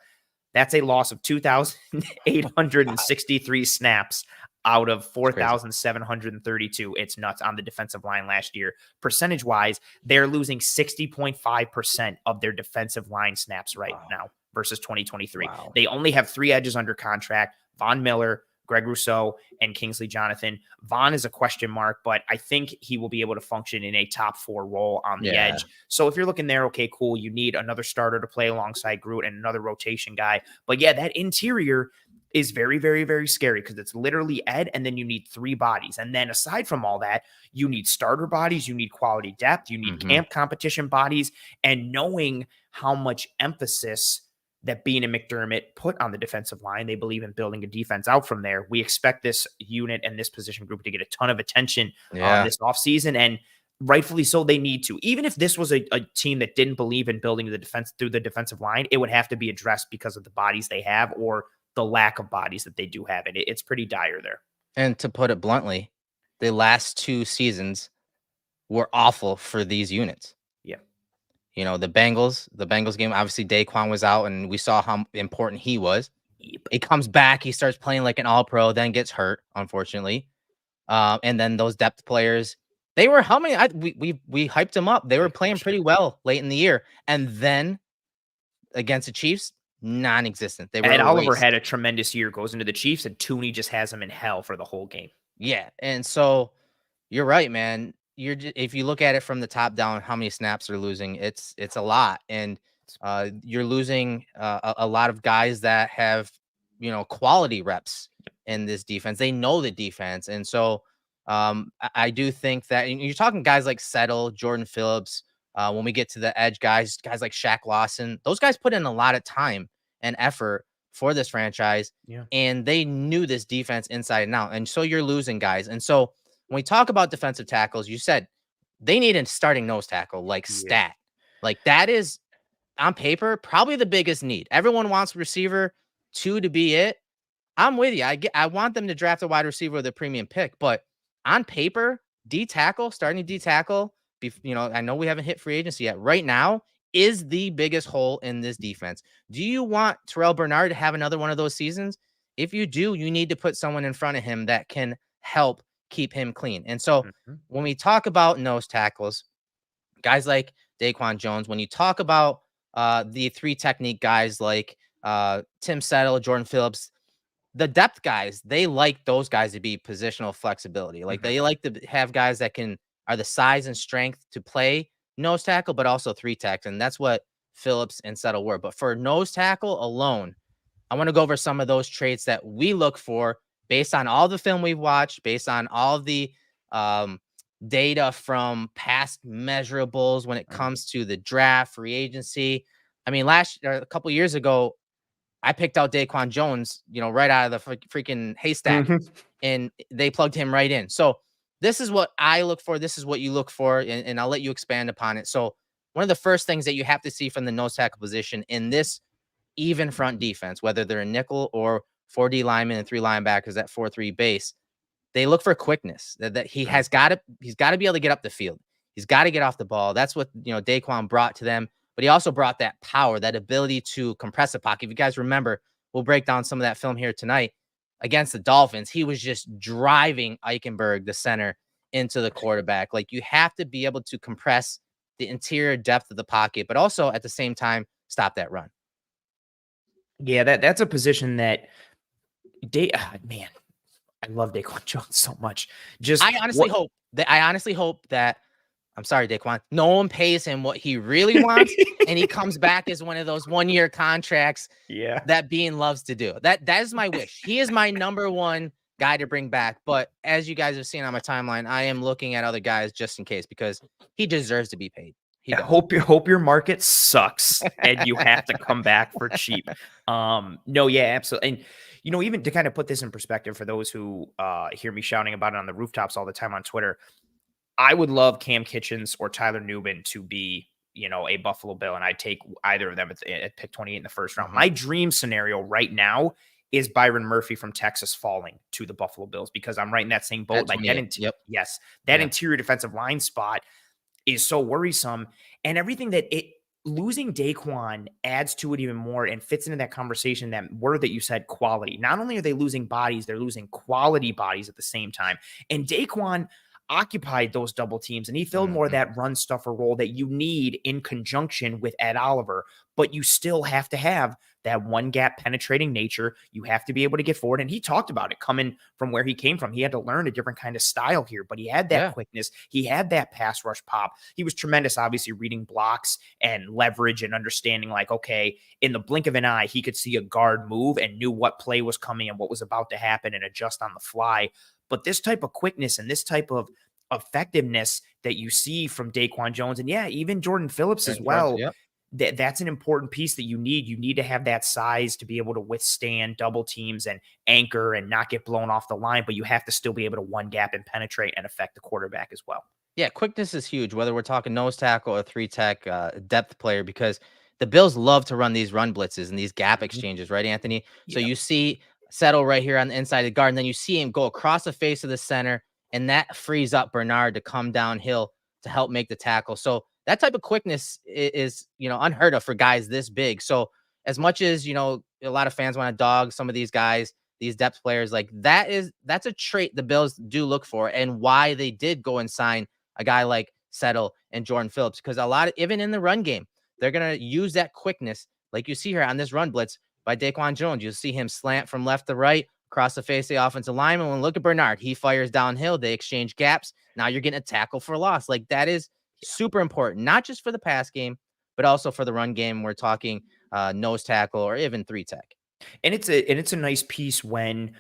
that's a loss of 2,863 snaps out of It's crazy. 4,732. It's nuts on the defensive line last year. Percentage wise, they're losing 60.5% of their defensive line snaps right now versus 2023. Wow. They only have 3 edges under contract: Von Miller, Greg Rousseau, and Kingsley Jonathan. Von is a question mark, but I think he will be able to function in a top 4 role on the edge. So if you're looking there, okay, cool. You need another starter to play alongside Groot and another rotation guy. But yeah, that interior is very, very, very scary because it's literally Ed, and then you need 3 bodies. And then aside from all that, you need starter bodies, you need quality depth, you need camp competition bodies, and knowing how much emphasis that Bean and McDermott put on the defensive line. They believe in building a defense out from there. We expect this unit and this position group to get a ton of attention this offseason, and rightfully so. They need to. Even if this was a team that didn't believe in building the defense through the defensive line, it would have to be addressed because of the bodies they have or the lack of bodies that they do have. And it's pretty dire there. And to put it bluntly, the last 2 seasons were awful for these units. Yeah. You know, the Bengals game, obviously Daquan was out and we saw how important he was. Yep. He comes back, he starts playing like an all-pro, then gets hurt, unfortunately. And then those depth players, they were humming. We hyped them up. They were playing pretty well late in the year. And then against the Chiefs, non-existent. They were Ed Oliver had a tremendous year, goes into the Chiefs, and Tooney just has him in hell for the whole game. Yeah. And so you're right, man. If you look at it from the top down, how many snaps they're losing, it's a lot. And you're losing a lot of guys that have, you know, quality reps in this defense. They know the defense. And so I do think that you're talking guys like Settle, Jordan Phillips. When we get to the edge guys like Shaq Lawson, those guys put in a lot of time and effort for this franchise. Yeah. And they knew this defense inside and out. And so you're losing guys. And so when we talk about defensive tackles, you said they need a starting nose tackle like stat. Like that is on paper probably the biggest need. Everyone wants receiver 2 to be it. I'm with you. I want them to draft a wide receiver with a premium pick, but on paper, starting D tackle, you know, I know we haven't hit free agency yet. Right now is the biggest hole in this defense. Do you want Terrell Bernard to have another one of those seasons? If you do, you need to put someone in front of him that can help keep him clean. And so when we talk about nose tackles, guys like Daquan Jones, when you talk about the 3 technique guys like Tim Settle, Jordan Phillips, the depth guys, they like those guys to be positional flexibility. Like they like to have guys that are the size and strength to play nose tackle, but also 3 techs. And that's what Phillips and Settle were. But for nose tackle alone, I want to go over some of those traits that we look for based on all the film we've watched, based on all the data from past measurables when it comes to the draft, free agency. I mean, a couple years ago, I picked out Daquan Jones, you know, right out of the freaking haystack, and they plugged him right in. So this is what I look for. This is what you look for, and I'll let you expand upon it. So one of the first things that you have to see from the nose tackle position in this even front defense, whether they're a nickel or 4D linemen and 3 linebackers, that 4-3 base, they look for quickness. That he's got to be able to get up the field. He's got to get off the ball. That's what, you know, Daquan brought to them, but he also brought that power, that ability to compress a pocket. If you guys remember, we'll break down some of that film here tonight against the Dolphins. He was just driving Eichenberg, the center, into the quarterback. Like, you have to be able to compress the interior depth of the pocket, but also at the same time, stop that run. Yeah, that's a position that man, I love Daquan Jones so much. I honestly hope that I'm sorry, Daquan, no one pays him what he really wants, and he comes back as one of those 1-year contracts that Bean loves to do. That is my wish. He is my number 1 guy to bring back. But as you guys have seen on my timeline, I am looking at other guys just in case, because he deserves to be paid. I hope your market sucks and you have to come back for cheap. No, yeah, absolutely. And, you know, even to kind of put this in perspective for those who hear me shouting about it on the rooftops all the time on Twitter, I would love Cam Kitchens or Tyler Newman to be a Buffalo Bill, and I'd take either of them at pick 28 in the first round. Mhm. My dream scenario right now is Byron Murphy from Texas falling to the Buffalo Bills, because I'm right in that same boat. At Like 28. Yep. yes, that Yeah. interior defensive line spot is so worrisome, and everything that losing Daquan adds to it even more and fits into that conversation, that word that you said, quality. Not only are they losing bodies, they're losing quality bodies at the same time. And Daquan occupied those double teams, and he filled more of that run stuffer role that you need in conjunction with Ed Oliver. But you still have to have that one gap penetrating nature. You have to be able to get forward. And he talked about it coming from where he came from. He had to learn a different kind of style here, but he had that quickness. He had that pass rush pop. He was tremendous, obviously, reading blocks and leverage and understanding, like, okay, in the blink of an eye, he could see a guard move and knew what play was coming and what was about to happen and adjust on the fly. But this type of quickness and this type of effectiveness that you see from Daquan Jones, and even Jordan Phillips as well, that's an important piece that you need. You need to have that size to be able to withstand double teams and anchor and not get blown off the line, but you have to still be able to one gap and penetrate and affect the quarterback as well. Yeah, quickness is huge, whether we're talking nose tackle or three tech depth player, because the Bills love to run these run blitzes and these gap exchanges, right, Anthony? So you see Settle right here on the inside of the guard, and then you see him go across the face of the center, and that frees up Bernard to come downhill to help make the tackle. So that type of quickness is unheard of for guys this big. So as much as a lot of fans want to dog some of these guys, these depth players, like that's a trait the Bills do look for, and why they did go and sign a guy like Settle and Jordan Phillips, because a lot of, even in the run game, they're going to use that quickness. Like you see here on this run blitz by Daquan Jones, you'll see him slant from left to right across the face of the offensive lineman. When look at Bernard, he fires downhill. They exchange gaps. Now you're getting a tackle for loss. Like that is super important, not just for the pass game, but also for the run game. We're talking nose tackle or even three tech. And it's a nice piece when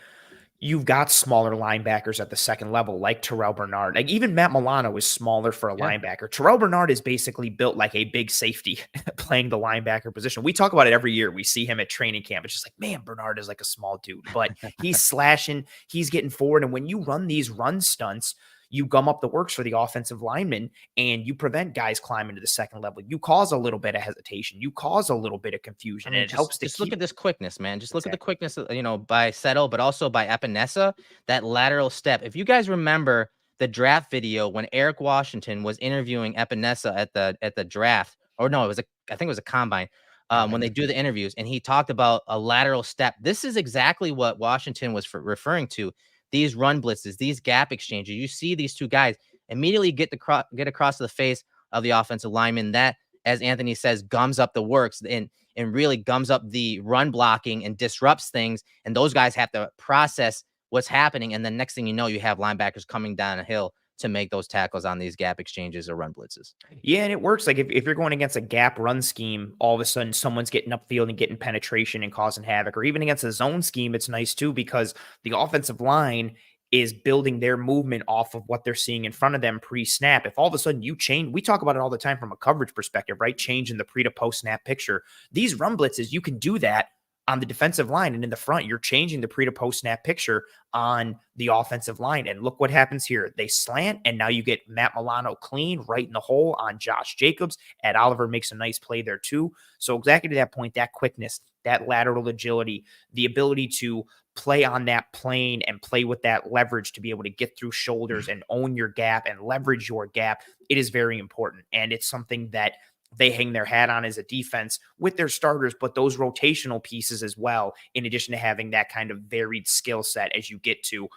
you've got smaller linebackers at the second level, like Terrell Bernard. Like even Matt Milano is smaller for a linebacker. Terrell Bernard is basically built like a big safety playing the linebacker position. We talk about it every year. We see him at training camp. It's just like, man, Bernard is like a small dude, but he's slashing, he's getting forward. And when you run these run stunts, you gum up the works for the offensive linemen, and you prevent guys climbing to the second level. You cause a little bit of hesitation. You cause a little bit of confusion, and it helps to look at this quickness, man. Just look at the quickness, by Settle, but also by Epinesa, that lateral step. If you guys remember the draft video when Eric Washington was interviewing Epinesa at the draft, or no, I think it was a combine, when they do the interviews, and he talked about a lateral step. This is exactly what Washington was referring to. These run blitzes, these gap exchanges. You see these two guys immediately get across the face of the offensive lineman. That, as Anthony says, gums up the works and really gums up the run blocking and disrupts things. And those guys have to process what's happening. And then next thing you know, you have linebackers coming down a hill to make those tackles on these gap exchanges or run blitzes. Yeah, and it works. Like if you're going against a gap run scheme, all of a sudden someone's getting upfield and getting penetration and causing havoc. Or even against a zone scheme, it's nice too, because the offensive line is building their movement off of what they're seeing in front of them pre-snap. If all of a sudden you change, we talk about it all the time from a coverage perspective, right? Changing the pre to post snap picture. These run blitzes, you can do that on the defensive line, and in the front, you're changing the pre to post snap picture on the offensive line. And look what happens here. They slant, and now you get Matt Milano clean right in the hole on Josh Jacobs. Ed Oliver makes a nice play there too. So exactly to that point, that quickness, that lateral agility, the ability to play on that plane and play with that leverage to be able to get through shoulders and own your gap and leverage your gap, it is very important. And it's something that they hang their hat on as a defense with their starters, but those rotational pieces as well, in addition to having that kind of varied skill set as you get to,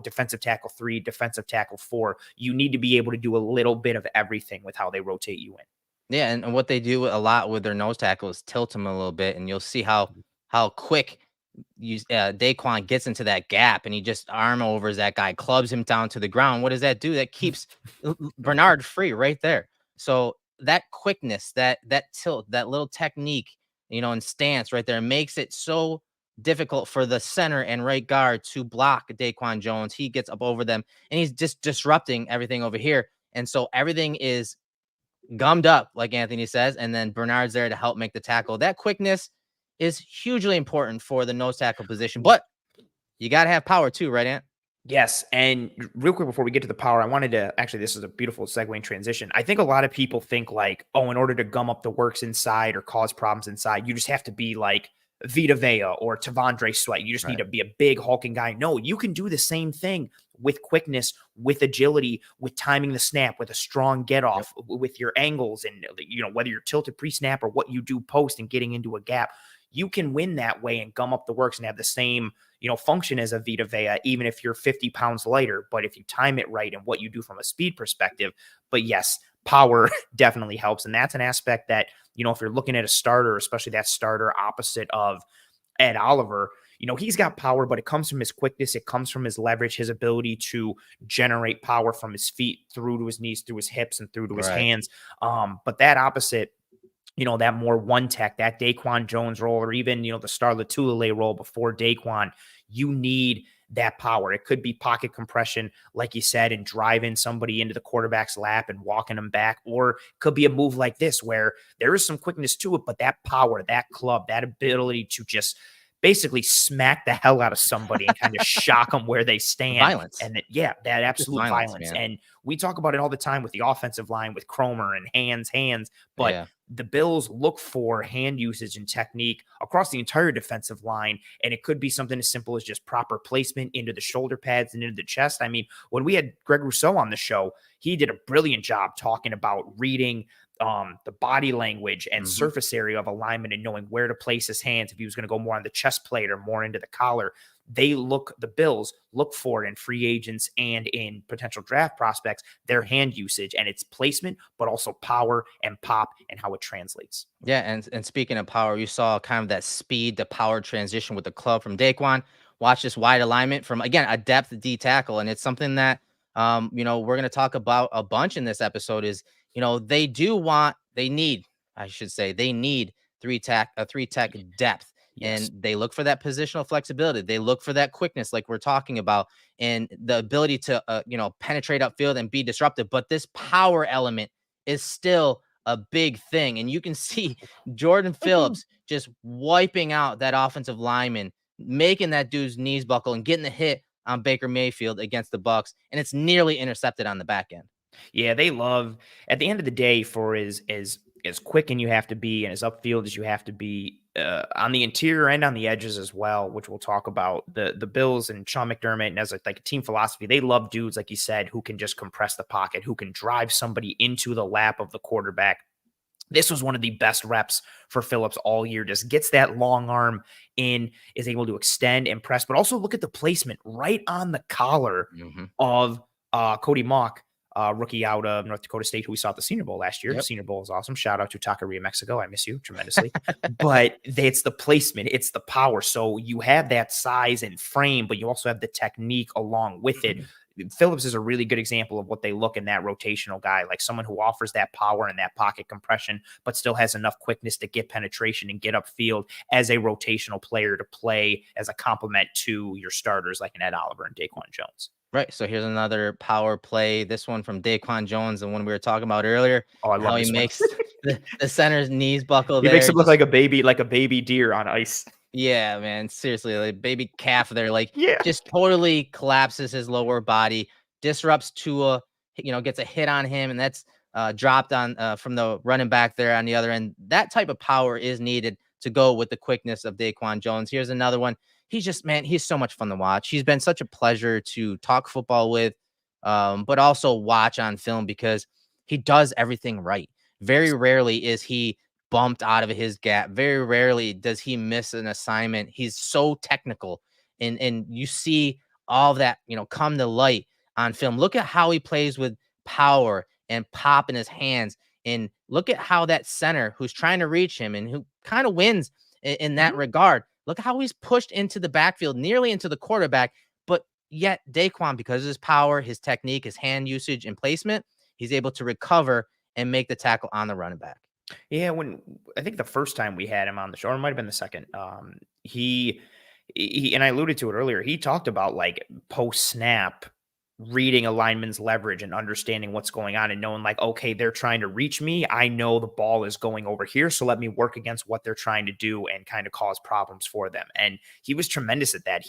defensive tackle 3, defensive tackle 4, you need to be able to do a little bit of everything with how they rotate you in. Yeah, and what they do a lot with their nose tackle is tilt them a little bit, and you'll see how quick Daquan gets into that gap, and he just arm overs that guy, clubs him down to the ground. What does that do? That keeps Bernard free right there. So that quickness, that tilt, that little technique, and stance right there makes it so difficult for the center and right guard to block Daquan Jones. He gets up over them, and he's just disrupting everything over here. And so everything is gummed up, like Anthony says, and then Bernard's there to help make the tackle. That quickness is hugely important for the nose tackle position, but you got to have power too, right, Ant? Yes. And real quick before we get to the power, I wanted to actually, this is a beautiful segue and transition. I think a lot of people think like, oh, in order to gum up the works inside or cause problems inside, you just have to be like Vita Vea or Tavondre Sweat. You just need Right. to be a big hulking guy. No, you can do the same thing with quickness, with agility, with timing the snap, with a strong get Yep. off, with your angles, and whether you're tilted pre-snap or what you do post and getting into a gap. You can win that way and gum up the works and have the same function as a Vita Vea, even if you're 50 pounds lighter. But if you time it right and what you do from a speed perspective, but yes, power definitely helps. And that's an aspect that, if you're looking at a starter, especially that starter opposite of Ed Oliver, he's got power, but it comes from his quickness. It comes from his leverage, his ability to generate power from his feet through to his knees, through his hips, and through to his Right. hands. But that opposite, that more one tech, that Daquan Jones role, or even, the Star Latulele role before Daquan, you need that power. It could be pocket compression, like you said, and driving somebody into the quarterback's lap and walking them back. Or it could be a move like this where there is some quickness to it, but that power, that club, that ability to just basically smack the hell out of somebody and kind of shock them where they stand. Violence. And that Just absolute violence. man. And we talk about it all the time with the offensive line, with Cromer and hands, but Yeah. the Bills look for hand usage and technique across the entire defensive line. And it could be something as simple as just proper placement into the shoulder pads and into the chest. I mean, when we had Greg Rousseau on the show, he did a brilliant job talking about reading the body language and surface area of alignment and knowing where to place his hands, if he was going to go more on the chest plate or more into the collar. The Bills look for it in free agents and in potential draft prospects, their hand usage and its placement, but also power and pop and how it translates. Yeah, and speaking of power, you saw kind of that speed to power transition with the club from Daquan. Watch this wide alignment from, again, a depth D tackle, and it's something that we're going to talk about a bunch in this episode. Is they need three tech depth. Yes. And they look for that positional flexibility. They look for that quickness, like we're talking about, and the ability to penetrate upfield and be disruptive. But this power element is still a big thing. And you can see Jordan Phillips just wiping out that offensive lineman, making that dude's knees buckle and getting the hit on Baker Mayfield against the Bucks. And it's nearly intercepted on the back end. Yeah, they love, at the end of the day, for as quick and you have to be and as upfield as you have to be on the interior and on the edges as well, which we'll talk about. The Bills and Sean McDermott, and as a team philosophy, they love dudes, like you said, who can just compress the pocket, who can drive somebody into the lap of the quarterback. This was one of the best reps for Phillips all year. Just gets that long arm in, is able to extend and press, but also look at the placement right on the collar of Cody Mock, rookie out of North Dakota State, who we saw at the Senior Bowl last year. Yep. Senior Bowl is awesome. Shout out to Taqueria, Mexico. I miss you tremendously. But it's the placement, it's the power. So you have that size and frame, but you also have the technique along with it. Phillips is a really good example of what they look in that rotational guy, like someone who offers that power and that pocket compression, but still has enough quickness to get penetration and get upfield as a rotational player to play as a complement to your starters like an Ed Oliver and Daquan Jones. Right. So here's another power play. This one from Daquan Jones, the one we were talking about earlier. Oh, I love how this he one. makes the center's knees buckle. He there. makes him look like a baby deer on ice. Yeah, man. Seriously, like baby calf there, Yeah. just totally collapses his lower body, disrupts Tua, gets a hit on him, and that's dropped on from the running back there on the other end. That type of power is needed to go with the quickness of Daquan Jones. Here's another one. He's just, man, he's so much fun to watch. He's been such a pleasure to talk football with, but also watch on film because he does everything right. Very rarely is he bumped out of his gap. Very rarely does he miss an assignment. He's so technical, and you see all that come to light on film. Look at how he plays with power and pop in his hands, and look at how that center who's trying to reach him and who kind of wins in that regard. Look at how he's pushed into the backfield, nearly into the quarterback, but yet Daquan, because of his power, his technique, his hand usage and placement, he's able to recover and make the tackle on the running back. Yeah, when I think the first time we had him on the show, or it might have been the second, he and I alluded to it earlier. He talked about like post snap reading a lineman's leverage and understanding what's going on and knowing like, okay, they're trying to reach me. I know the ball is going over here, so let me work against what they're trying to do and kind of cause problems for them. And he was tremendous at that.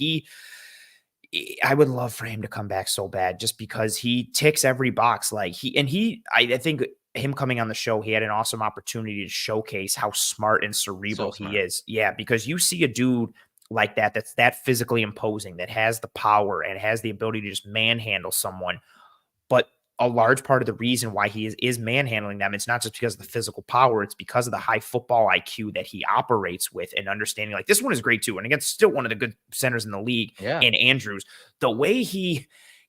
I would love for him to come back so bad, just because he ticks every box. Like I think him coming on the show, he had an awesome opportunity to showcase how smart and cerebral he is. Yeah, because you see a dude like that's that physically imposing, that has the power and has the ability to just manhandle someone. But a large part of the reason why he is manhandling them, it's not just because of the physical power, it's because of the high football IQ that he operates with, and understanding. Like, this one is great too, and again, still one of the good centers in the league. Yeah. In Andrews, the way he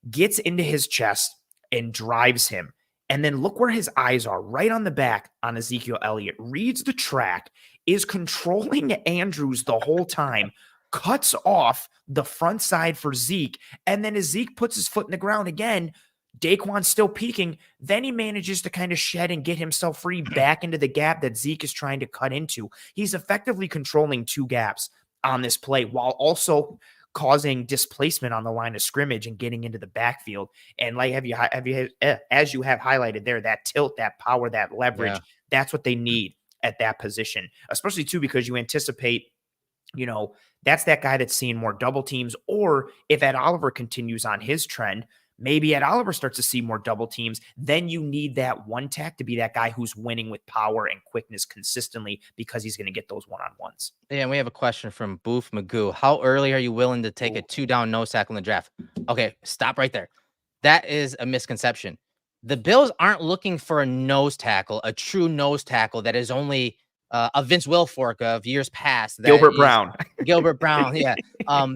gets into his chest and drives him, and then look where his eyes are, right on the back on Ezekiel Elliott, reads the track, is controlling Andrews the whole time, cuts off the front side for Zeke, and then as Zeke puts his foot in the ground again, Daquan's still peeking. Then he manages to kind of shed and get himself free back into the gap that Zeke is trying to cut into. He's effectively controlling 2 gaps on this play, while also causing displacement on the line of scrimmage and getting into the backfield. And like, as you have highlighted there, that tilt, that power, that leverage, that's what they need at that position, especially too, because you anticipate, that's that guy that's seeing more double teams. Or if Ed Oliver continues on his trend, maybe Ed Oliver starts to see more double teams. Then you need that one tech to be that guy who's winning with power and quickness consistently, because he's going to get those one-on-ones. Yeah, and we have a question from Booth Magoo. How early are you willing to take a 2-down nose tackle in the draft? Okay, stop right there. That is a misconception. The Bills aren't looking for a nose tackle, a true nose tackle that is only a Vince Wilfork of years past. Gilbert Brown. Gilbert Brown, yeah.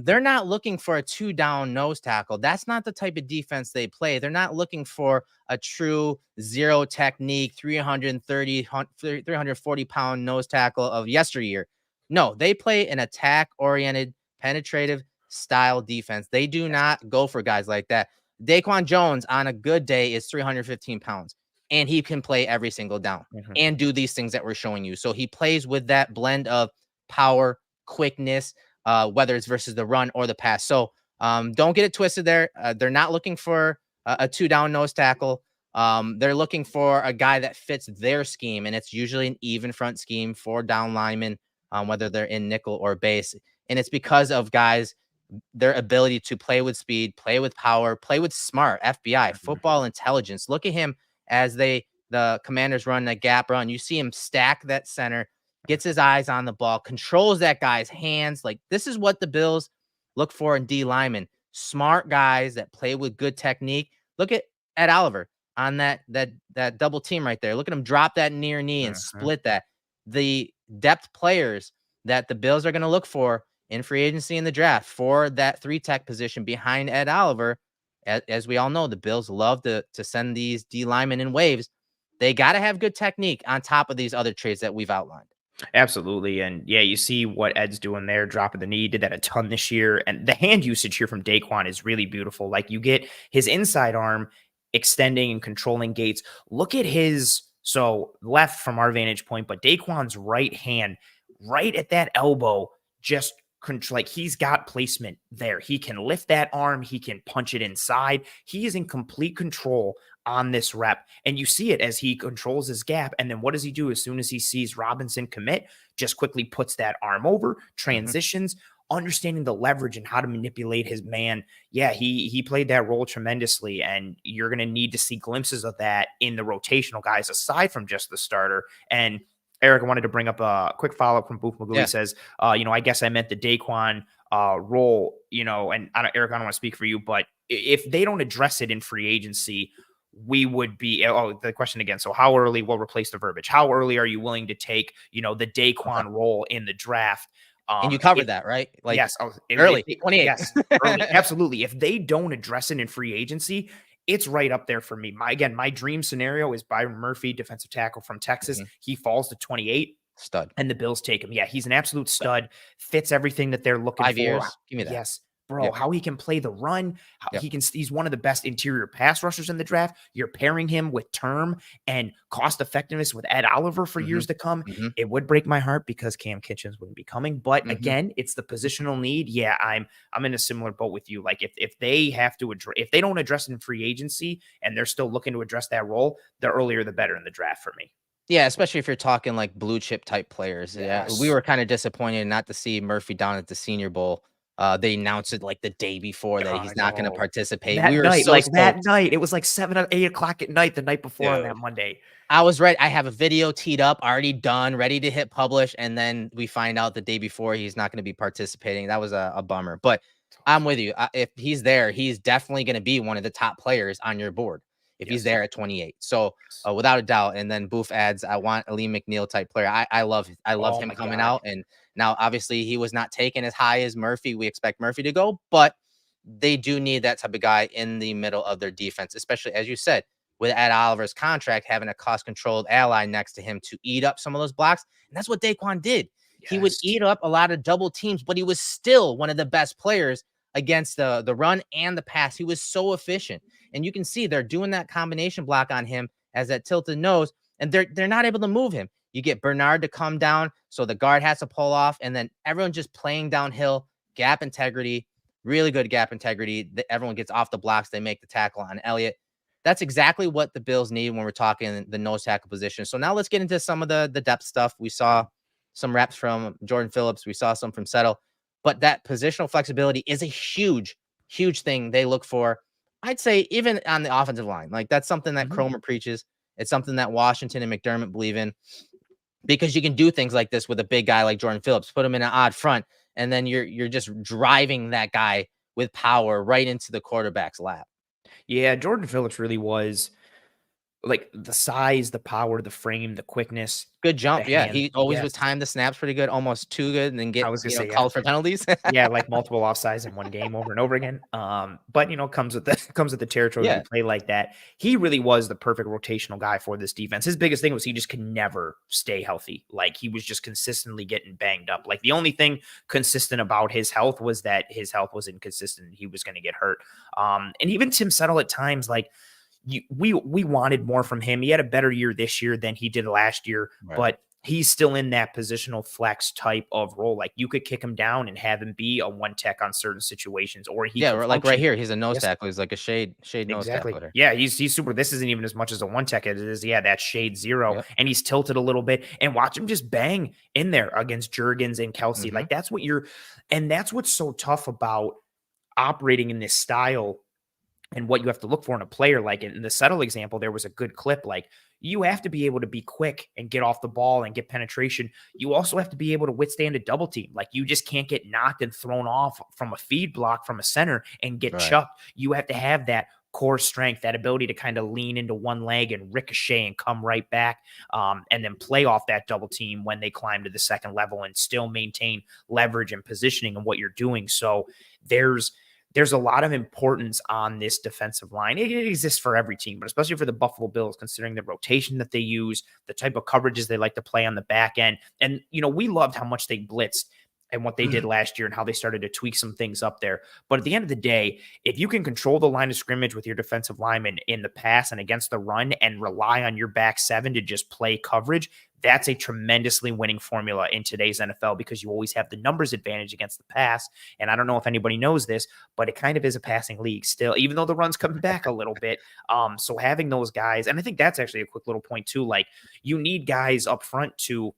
They're not looking for a 2-down nose tackle. That's not the type of defense they play. They're not looking for a true zero technique, 340-pound nose tackle of yesteryear. No, they play an attack-oriented, penetrative style defense. They do not go for guys like that. Daquan Jones on a good day is 315 pounds, and he can play every single down and do these things that we're showing you. So he plays with that blend of power, quickness, whether it's versus the run or the pass. So don't get it twisted there. They're not looking for a 2-down nose tackle. They're looking for a guy that fits their scheme, and it's usually an even front scheme for down linemen, whether they're in nickel or base. And it's because of guys, their ability to play with speed, play with power, play with smart, FBI, football intelligence. Look at him as the Commanders run a gap run. You see him stack that center, gets his eyes on the ball, controls that guy's hands. Like, this is what the Bills look for in D linemen. Smart guys that play with good technique. Look at Ed Oliver on that double team right there. Look at him drop that near knee and split that. The depth players that the Bills are going to look for in free agency in the draft for that 3-tech position behind Ed Oliver. As we all know, the Bills love to send these D linemen in waves. They got to have good technique on top of these other traits that we've outlined. Absolutely. And yeah, you see what Ed's doing there, dropping the knee, did that a ton this year. And the hand usage here from Daquan is really beautiful. Like, you get his inside arm extending and controlling gates. Look at his, so left from our vantage point, but Daquan's right hand, right at that elbow, just like, he's got placement there. He can lift that arm. He can punch it inside. He is in complete control on this rep. And you see it as he controls his gap. And then what does he do as soon as he sees Robinson commit? Just quickly puts that arm over, transitions, understanding the leverage and how to manipulate his man. Yeah, he played that role tremendously. And you're going to need to see glimpses of that in the rotational guys, aside from just the starter. And Eric, I wanted to bring up a quick follow-up from Booth Magoo. He says, I guess I meant the Daquan role, and Eric, I don't want to speak for you, but if they don't address it in free agency, we would be, the question again. So how early, we'll replace the verbiage. How early are you willing to take, the Daquan role in the draft? And you covered that, right? Like, yes. Early, 28. Yes, early. Absolutely. If they don't address it in free agency, it's right up there for me. My dream scenario is Byron Murphy, defensive tackle from Texas. He falls to 28. Stud. And the Bills take him. Yeah, he's an absolute stud. Fits everything that they're looking 5 for. years. Give me that. Yes. Bro, how he can play the run, how he's one of the best interior pass rushers in the draft. You're pairing him with term and cost effectiveness with Ed Oliver for years to come. It would break my heart because Cam Kitchens wouldn't be coming. But again, it's the positional need. Yeah, I'm in a similar boat with you. Like, if they have to if they don't address it in free agency and they're still looking to address that role, the earlier the better in the draft for me. Yeah, especially if you're talking like blue chip type players. Yes. Yeah, we were kind of disappointed not to see Murphy down at the Senior Bowl. They announced it like the day before that he's God, not going to oh, participate. that We were night, so like that stoked. night, it was like 7 or 8 o'clock at night, the night before on Yeah. that Monday. I was ready. I have a video teed up, already done, ready to hit publish. And then we find out the day before he's not going to be participating. That was a bummer. But I'm with you. If he's there, he's definitely going to be one of the top players on your board if he's Yes. there at 28. So without a doubt. And then Booth adds, I want a Lee McNeil type player. I love Oh him my coming God. out. And now obviously he was not taken as high as Murphy. We expect Murphy to go, but they do need that type of guy in the middle of their defense, especially as you said, with Ed Oliver's contract, having a cost-controlled ally next to him to eat up some of those blocks. And that's what Daquan did. He would Yes. eat up a lot of double teams, but he was still one of the best players against the run and the pass. He was so efficient. And you can see they're doing that combination block on him as that tilted nose, and they're not able to move him. You get Bernard to come down, so the guard has to pull off, and then everyone just playing downhill, gap integrity, really good gap integrity. Everyone gets off the blocks. They make the tackle on Elliott. That's exactly what the Bills need when we're talking the nose tackle position. So now let's get into some of the depth stuff. We saw some reps from Jordan Phillips. We saw some from Settle. But that positional flexibility is a huge, huge thing they look for. I'd say even on the offensive line. Like that's something that Cromer preaches. It's something that Washington and McDermott believe in because you can do things like this with a big guy like Jordan Phillips. Put him in an odd front, and then you're just driving that guy with power right into the quarterback's lap. Yeah, Jordan Phillips really was like the size, the power, the frame, the quickness, Good the jump. Yeah. hand. He always would Yes. time the snaps pretty good, almost too good, and then I get, was gonna say, yeah. called for penalties. Yeah, like multiple offsides in one game over and over again. But comes with the comes with the territory when Yeah. you play like that. He really was the perfect rotational guy for this defense. His biggest thing was he just could never stay healthy. Like he was just consistently getting banged up. Like the only thing consistent about his health was that his health was inconsistent. He was going to get hurt. And even Tim Settle at times, like we wanted more from him. He had a better year this year than he did last year, Right. but he's still in that positional flex type of role. Like you could kick him down and have him be a one tech on certain situations, or he can Like right function. here, he's a nose Yes. tackle. He's like a shade nose Exactly. tackle. Yeah, he's super. This isn't even as much as a one tech as it is. Yeah, that shade 0, Yep. and he's tilted a little bit. And watch him just bang in there against Jurgens and Kelsey. Like that's what's so tough about operating in this style and what you have to look for in a player. Like in the Settle example, there was a good clip. Like you have to be able to be quick and get off the ball and get penetration. You also have to be able to withstand a double team. Like you just can't get knocked and thrown off from a feed block from a center and get chucked. You have to have that core strength, that ability to kind of lean into one leg and ricochet and come right back, and then play off that double team when they climb to the second level and still maintain leverage and positioning and what you're doing. So there's a lot of importance on this defensive line. It exists for every team, but especially for the Buffalo Bills, considering the rotation that they use, the type of coverages they like to play on the back end. And, we loved how much they blitzed and what they did last year and how they started to tweak some things up there. But at the end of the day, if you can control the line of scrimmage with your defensive linemen in the pass and against the run and rely on your back seven to just play coverage, that's a tremendously winning formula in today's NFL because you always have the numbers advantage against the pass. And I don't know if anybody knows this, but it kind of is a passing league still, even though the run's coming back a little bit. So having those guys, and I think that's actually a quick little point too, like you need guys up front to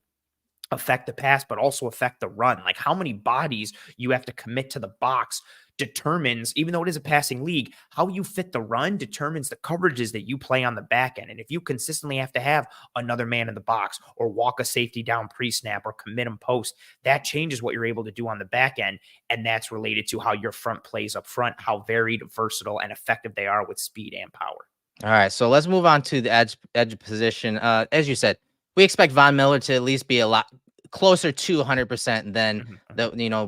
affect the pass, but also affect the run. Like how many bodies you have to commit to the box determines, even though it is a passing league, how you fit the run determines the coverages that you play on the back end. And if you consistently have to have another man in the box or walk a safety down pre-snap or commit them post, that changes what you're able to do on the back end. And that's related to how your front plays up front, how varied, versatile, and effective they are with speed and power. All right, so let's move on to the edge position. As you said, we expect Von Miller to at least be a lot closer to 100% than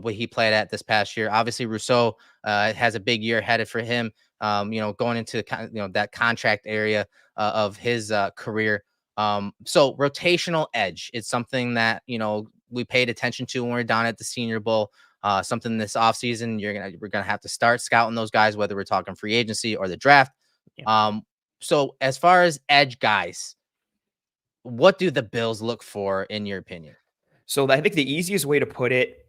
what he played at this past year. Obviously, Rousseau has a big year headed for him. Going into that contract area of his career. So rotational edge, it's something that we paid attention to when we we're down at the Senior Bowl. Something this offseason we're gonna have to start scouting those guys, whether we're talking free agency or the draft. Yeah. So as far as edge guys, what do the Bills look for in your opinion? So I think the easiest way to put it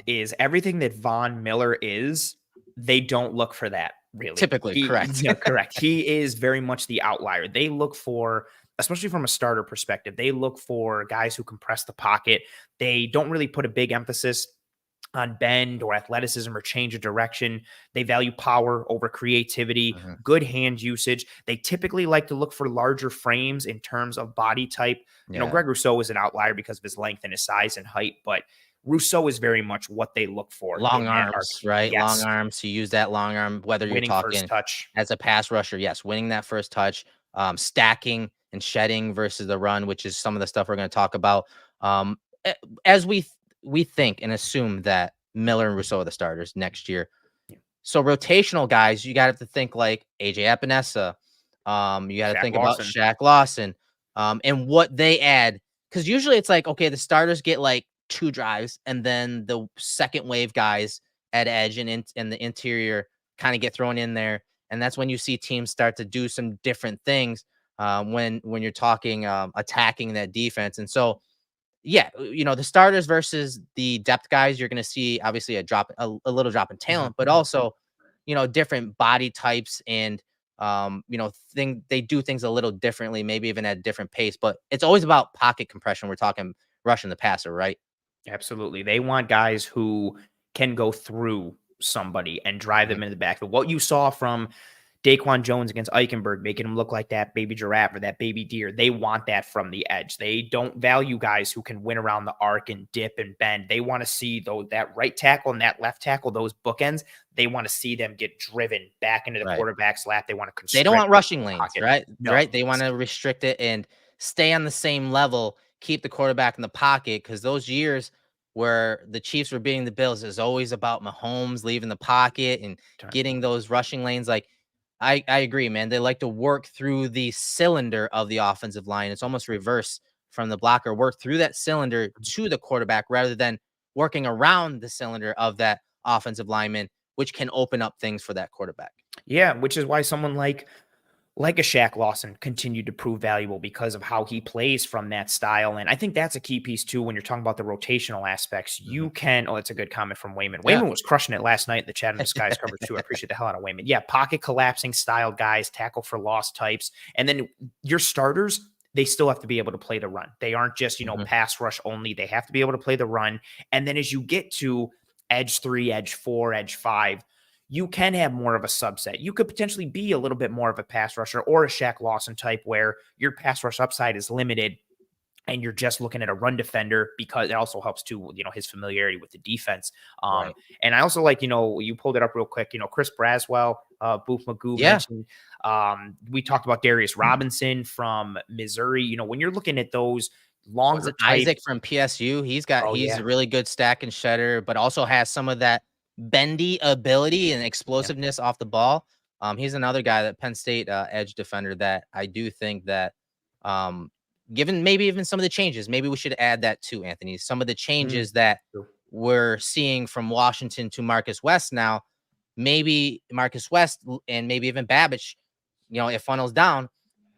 is everything that Von Miller is, they don't look for that really. Typically, correct. Yeah, correct. He is very much the outlier. They look for, especially from a starter perspective, they look for guys who can press the pocket. They don't really put a big emphasis on bend or athleticism or change of direction. They value power over creativity, Mhm. good hand usage. They typically like to look for larger frames in terms of body type. Yeah. Greg Rousseau is an outlier because of his length and his size and height, but Rousseau is very much what they look for. Long in that arms, arc. right? Long Yes. arms. You use that long arm, whether you're Winning first talking touch. as a pass rusher, yes, winning that first touch, stacking and shedding versus the run, which is some of the stuff we're going to talk about. Um, as we think and assume that Miller and Rousseau are the starters next year. So rotational guys, you got to think like AJ Epinesa. You got to Shaq think about Lawson. Shaq Lawson, and what they add. Because usually it's like, okay, the starters get like 2 drives, and then the second wave guys at edge and in the interior kind of get thrown in there, and that's when you see teams start to do some different things when you're talking attacking that defense. And so, yeah, the starters versus the depth guys, you're going to see obviously a little drop in talent, but also, different body types and, they do things a little differently, maybe even at a different pace, but it's always about pocket compression. We're talking rushing the passer, right? Absolutely. They want guys who can go through somebody and drive them into the backfield. What you saw from Daquan Jones against Eichenberg, making him look like that baby giraffe or that baby deer. They want that from the edge. They don't value guys who can win around the arc and dip and bend. They want to see that right tackle and that left tackle, those bookends. They want to see them get driven back into the Right. quarterback's lap. They want to constrict. They don't want rushing lanes, pocket. right? No. Right. They want to restrict it and stay on the same level, keep the quarterback in the pocket. Because those years where the Chiefs were beating the Bills is always about Mahomes leaving the pocket and getting those rushing lanes. Like, I agree, man. They like to work through the cylinder of the offensive line. It's almost reverse from the blocker, work through that cylinder to the quarterback rather than working around the cylinder of that offensive lineman, which can open up things for that quarterback. Yeah, which is why someone like a Shaq Lawson continued to prove valuable because of how he plays from that style. And I think that's a key piece too when you're talking about the rotational aspects. You can, that's a good comment from Wayman. Yeah. Wayman was crushing it last night in the Chat in the Skies coverage too. I appreciate the hell out of Wayman. Yeah, pocket collapsing style guys, tackle for loss types. And then your starters, they still have to be able to play the run. They aren't just, pass rush only. They have to be able to play the run. And then as you get to edge 3, edge 4, edge 5, you can have more of a subset. You could potentially be a little bit more of a pass rusher or a Shaq Lawson type where your pass rush upside is limited and you're just looking at a run defender because it also helps too, his familiarity with the defense. Right. And I also like, you pulled it up real quick, Chris Braswell, Boof Magoo mentioned, we talked about Darius Robinson from Missouri. When you're looking at those longer Isaac from PSU, he's a really good stack and shedder, but also has some of that bendy ability and explosiveness off the ball. He's another guy that Penn State edge defender that I do think that given maybe even some of the changes, maybe we should add that too, Anthony. Some of the changes that we're seeing from Washington to Marcus West now, maybe Marcus West and maybe even Babbage, it funnels down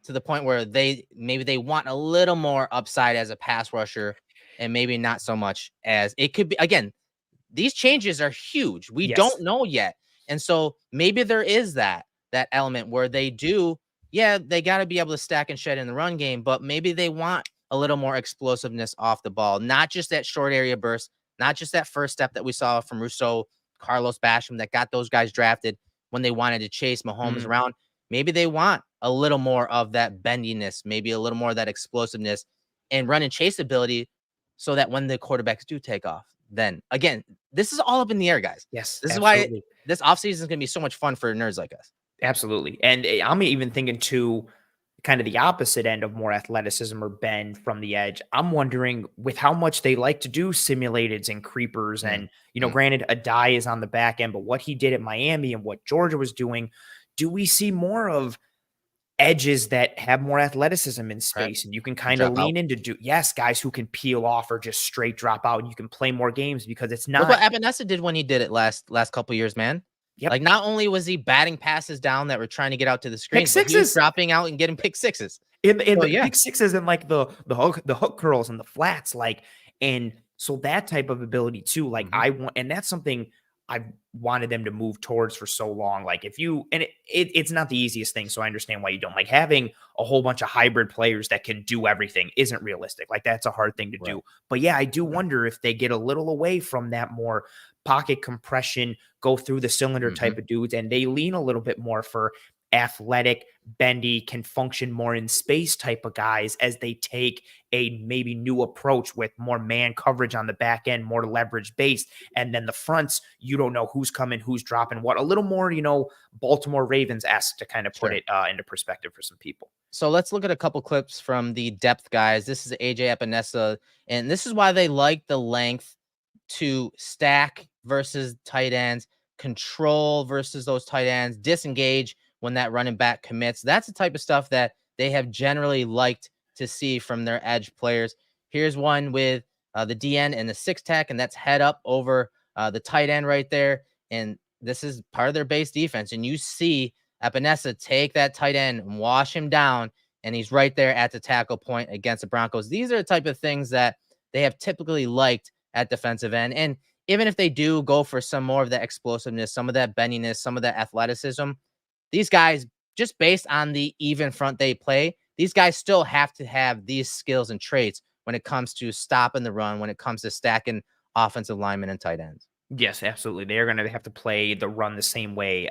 to the point where they want a little more upside as a pass rusher and maybe not so much as it could be. Again, these changes are huge. We don't know yet. And so maybe there is that element where they do, they got to be able to stack and shed in the run game, but maybe they want a little more explosiveness off the ball, not just that short area burst, not just that first step that we saw from Rousseau, Carlos Basham that got those guys drafted when they wanted to chase Mahomes around. Maybe they want a little more of that bendiness, maybe a little more of that explosiveness and run and chase ability so that when the quarterbacks do take off, then again, this is all up in the air, guys. Yes. This is why this offseason is going to be so much fun for nerds like us. Absolutely. And I'm even thinking too, kind of the opposite end of more athleticism or bend from the edge. I'm wondering with how much they like to do simulateds and creepers and, granted Addae is on the back end, but what he did at Miami and what Georgia was doing, do we see more of edges that have more athleticism in space and you can kind of lean into guys who can peel off or just straight drop out and you can play more games because it's not. Look what Epinesa did when he did it last couple of years, man. Yep. Like not only was he batting passes down that were trying to get out to the screen, but he was dropping out and getting pick sixes. In the pick sixes and like the hook curls and the flats, and so that type of ability too. Like I want, and that's something I've wanted them to move towards for so long. Like if you, and it's not the easiest thing. So I understand why you don't like having a whole bunch of hybrid players that can do everything isn't realistic. Like that's a hard thing to do. But yeah, I do wonder if they get a little away from that more pocket compression, go through the cylinder type of dudes, and they lean a little bit more for athletic, bendy, can function more in space type of guys as they take a maybe new approach with more man coverage on the back end, more leverage based. And then the fronts, you don't know who's coming, who's dropping what. A little more, Baltimore Ravens-esque to kind of put it into perspective for some people. So let's look at a couple clips from the depth guys. This is AJ Epinesa, and this is why they like the length to stack versus tight ends, control versus those tight ends, disengage when that running back commits. That's the type of stuff that they have generally liked to see from their edge players. Here's one with the DN and the six tech, and that's head up over the tight end right there. And this is part of their base defense. And you see Epinesa take that tight end and wash him down, and he's right there at the tackle point against the Broncos. These are the type of things that they have typically liked at defensive end. And even if they do go for some more of that explosiveness, some of that bendiness, some of that athleticism, these guys, just based on the even front they play, these guys still have to have these skills and traits when it comes to stopping the run, when it comes to stacking offensive linemen and tight ends. Yes, absolutely. They're going to have to play the run the same way,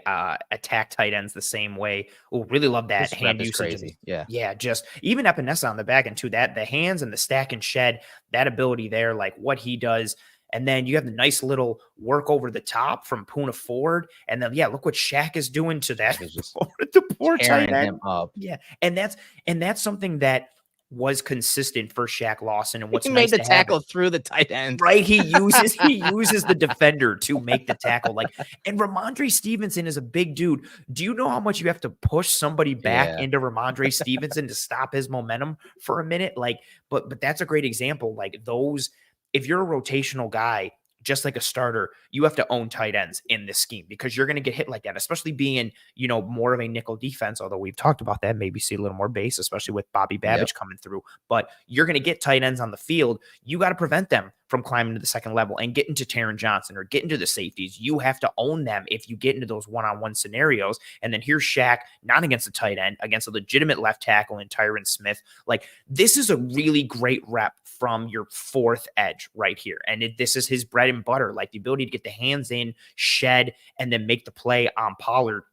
attack tight ends the same way. Oh, really love that This hand rep is usage. crazy. Yeah. Yeah. Just even Epinesa on the back end too, that the hands and the stack and shed, that ability there, like what he does. And then you have the nice little work over the top from Puna Ford. And then, yeah, look what Shaq is doing to that. The poor tight end. Him up. Yeah. And that's something that was consistent for Shaq Lawson. And what's he nice made the to tackle have, through the tight end. right? He uses the defender to make the tackle. Like, and Ramondre Stevenson is a big dude. Do you know how much you have to push somebody back into Ramondre Stevenson to stop his momentum for a minute? Like, but that's a great example. Like those, if you're a rotational guy, just like a starter, you have to own tight ends in this scheme because you're going to get hit like that, especially being, more of a nickel defense. Although we've talked about that, maybe see a little more base, especially with Bobby Babbage coming through, but you're going to get tight ends on the field. You got to prevent them from climbing to the second level and getting to Taron Johnson or getting to the safeties. You have to own them if you get into those one-on-one scenarios. And then here's Shaq, not against a tight end, against a legitimate left tackle in Tyron Smith. Like this is a really great rep from your fourth edge right here. And this is his bread and butter, like the ability to get the hands in, shed, and then make the play on Pollard.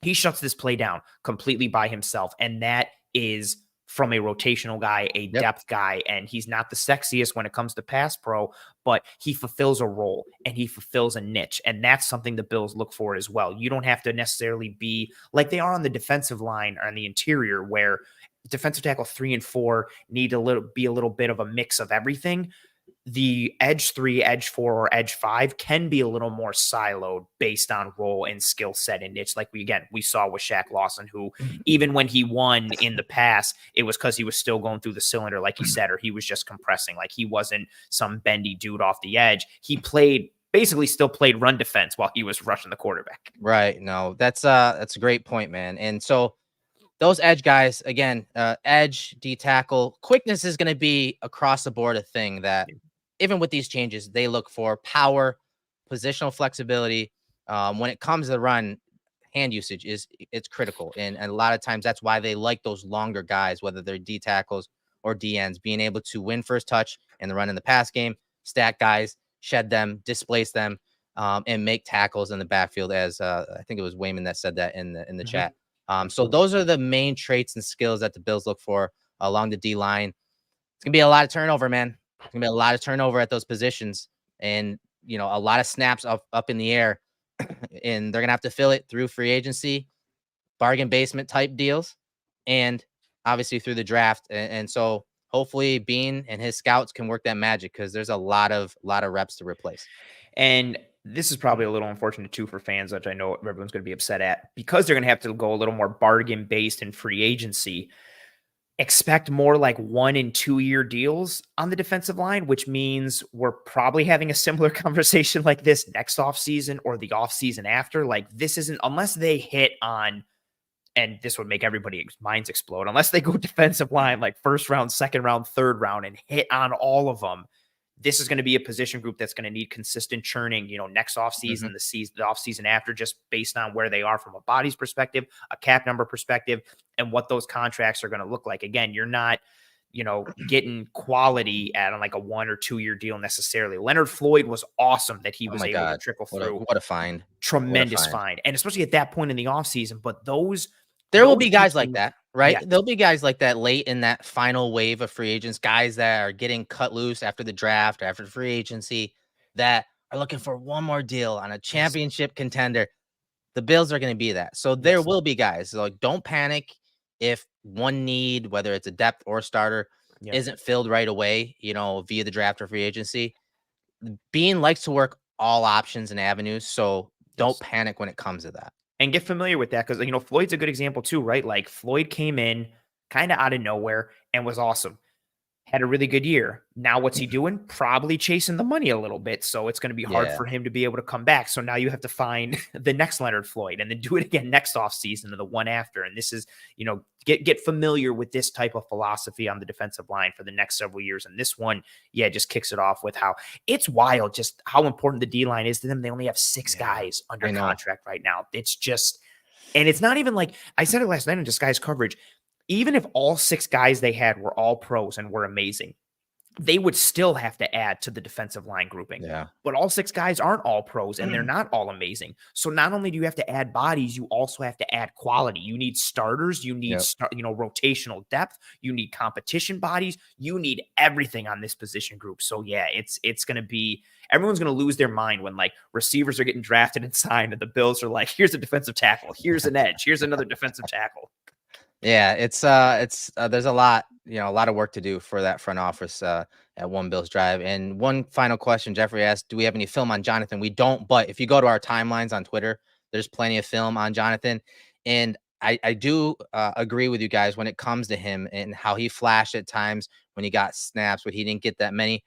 He shuts this play down completely by himself. And that is from a rotational guy, a depth guy, and he's not the sexiest when it comes to pass pro, but he fulfills a role and he fulfills a niche. And that's something the Bills look for as well. You don't have to necessarily be like they are on the defensive line or on the interior where defensive tackle 3 and 4 need to be a little bit of a mix of everything. The edge 3, edge 4, or edge 5 can be a little more siloed based on role and skill set and niche. Like we saw with Shaq Lawson, who even when he won in the past, it was because he was still going through the cylinder, like he said, or he was just compressing. Like he wasn't some bendy dude off the edge. He basically still played run defense while he was rushing the quarterback. Right. No, that's a great point, man. And so those edge guys, again, edge, D tackle, quickness is going to be across the board a thing that even with these changes, they look for power, positional flexibility. When it comes to the run, hand usage it's critical. And a lot of times that's why they like those longer guys, whether they're D tackles or DNs, being able to win first touch in the run in the pass game, stack guys, shed them, displace them, and make tackles in the backfield. As I think it was Wayman that said that in the chat. So those are the main traits and skills that the Bills look for along the D line. It's gonna be a lot of turnover, man. It's gonna be a lot of turnover at those positions, and a lot of snaps up in the air, and they're gonna have to fill it through free agency, bargain basement type deals, and obviously through the draft. And so hopefully Bean and his scouts can work that magic because there's a lot of reps to replace. And this is probably a little unfortunate too for fans, which I know everyone's going to be upset at because they're going to have to go a little more bargain based in free agency. Expect more like 1 and 2 year deals on the defensive line, which means we're probably having a similar conversation like this next offseason or the offseason after. Like this isn't, unless they hit on, and this would make everybody's minds explode, unless they go defensive line, like first round, second round, third round and hit on all of them. this is going to be a position group that's going to need consistent churning, next offseason, the offseason after, just based on where they are from a bodies perspective, a cap number perspective, and what those contracts are going to look like. Again, you're not, getting quality at like a 1 or 2 year deal necessarily. Leonard Floyd was awesome that he was able to trickle through. What a find. Tremendous find. And especially at that point in the offseason. But there will be guys like that, right? Yeah. There'll be guys like that late in that final wave of free agents, guys that are getting cut loose after the draft, after the free agency, that are looking for one more deal on a championship contender. The Bills are going to be that. So there will be guys. So like, don't panic if one need, whether it's a depth or starter, isn't filled right away, via the draft or free agency. Bean likes to work all options and avenues. So don't panic when it comes to that. And get familiar with that, because, Floyd's a good example too, right? Like, Floyd came in kind of out of nowhere and was awesome. Had a really good year. Now what's he doing? Probably chasing the money a little bit. So it's going to be hard for him to be able to come back. So now you have to find the next Leonard Floyd and then do it again next offseason and the one after. And this is, get familiar with this type of philosophy on the defensive line for the next several years. And this one, just kicks it off with how it's wild, just how important the D line is to them. They only have 6 guys under contract right now. It's just, and it's not even like, I said it last night in Disguise coverage, even if all 6 guys they had were all pros and were amazing, they would still have to add to the defensive line grouping. Yeah. But all 6 guys aren't all pros and they're not all amazing. So not only do you have to add bodies, you also have to add quality. You need starters, you need rotational depth, you need competition bodies, you need everything on this position group. So it's going to be, everyone's going to lose their mind when like receivers are getting drafted and signed and the Bills are like, here's a defensive tackle, here's an edge, here's another defensive tackle. Yeah, it's there's a lot of work to do for that front office at One Bills Drive. And one final question, Jeffrey asked, do we have any film on Jonathan? We don't, but if you go to our timelines on Twitter, there's plenty of film on Jonathan. And I do agree with you guys when it comes to him and how he flashed at times when he got snaps, but he didn't get that many.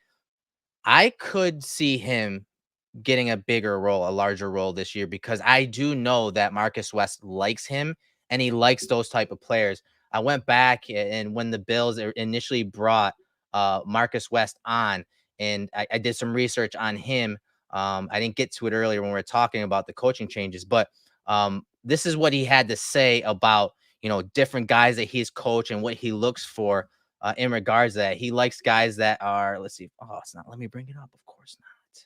I could see him getting a bigger role, a larger role this year, because I do know that Marcus West likes him. And he likes those type of players. I went back and when the Bills initially brought Marcus West on, and I did some research on him. I didn't get to it earlier when we were talking about the coaching changes, but this is what he had to say about, different guys that he's coached and what he looks for in regards to that. He likes guys that are, let's see. Oh, it's not. Let me bring it up. Of course not.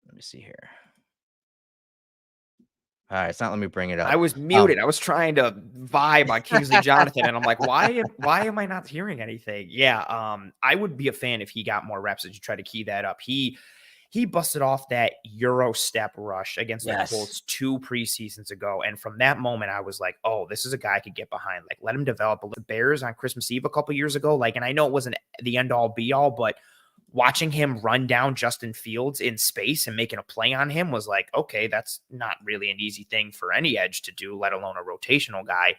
Let me see here. All right, it's not. Let me bring it up. I was muted. I was trying to vibe on Kingsley Jonathan, and I'm like, why am I not hearing anything? Yeah, I would be a fan if he got more reps as you try to key that up. He busted off that Euro step rush against the Colts 2 preseasons ago, and from that moment, I was like, oh, this is a guy I could get behind. Like, let him develop. The Bears on Christmas Eve a couple years ago, like, and I know it wasn't the end all be all, but watching him run down Justin Fields in space and making a play on him was like, okay, that's not really an easy thing for any edge to do, let alone a rotational guy.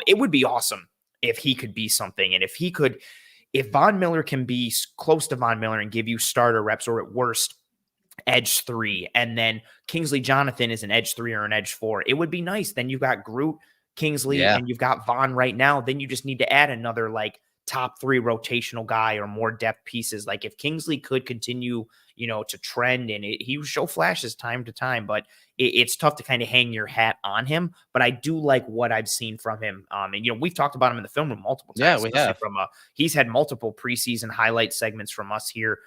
It would be awesome if he could be something. And if Von Miller can be close to Von Miller and give you starter reps, or at worst, edge 3, and then Kingsley Jonathan is an edge 3 or an edge 4, it would be nice. Then you've got Groot, Kingsley, and you've got Von right now. Then you just need to add another like top 3 rotational guy or more depth pieces. Like if Kingsley could continue, to trend, and he would show flashes time to time, but it's tough to kind of hang your hat on him. But I do like what I've seen from him. And we've talked about him in the film room multiple times. Yeah, we have. He's had multiple preseason highlight segments from us here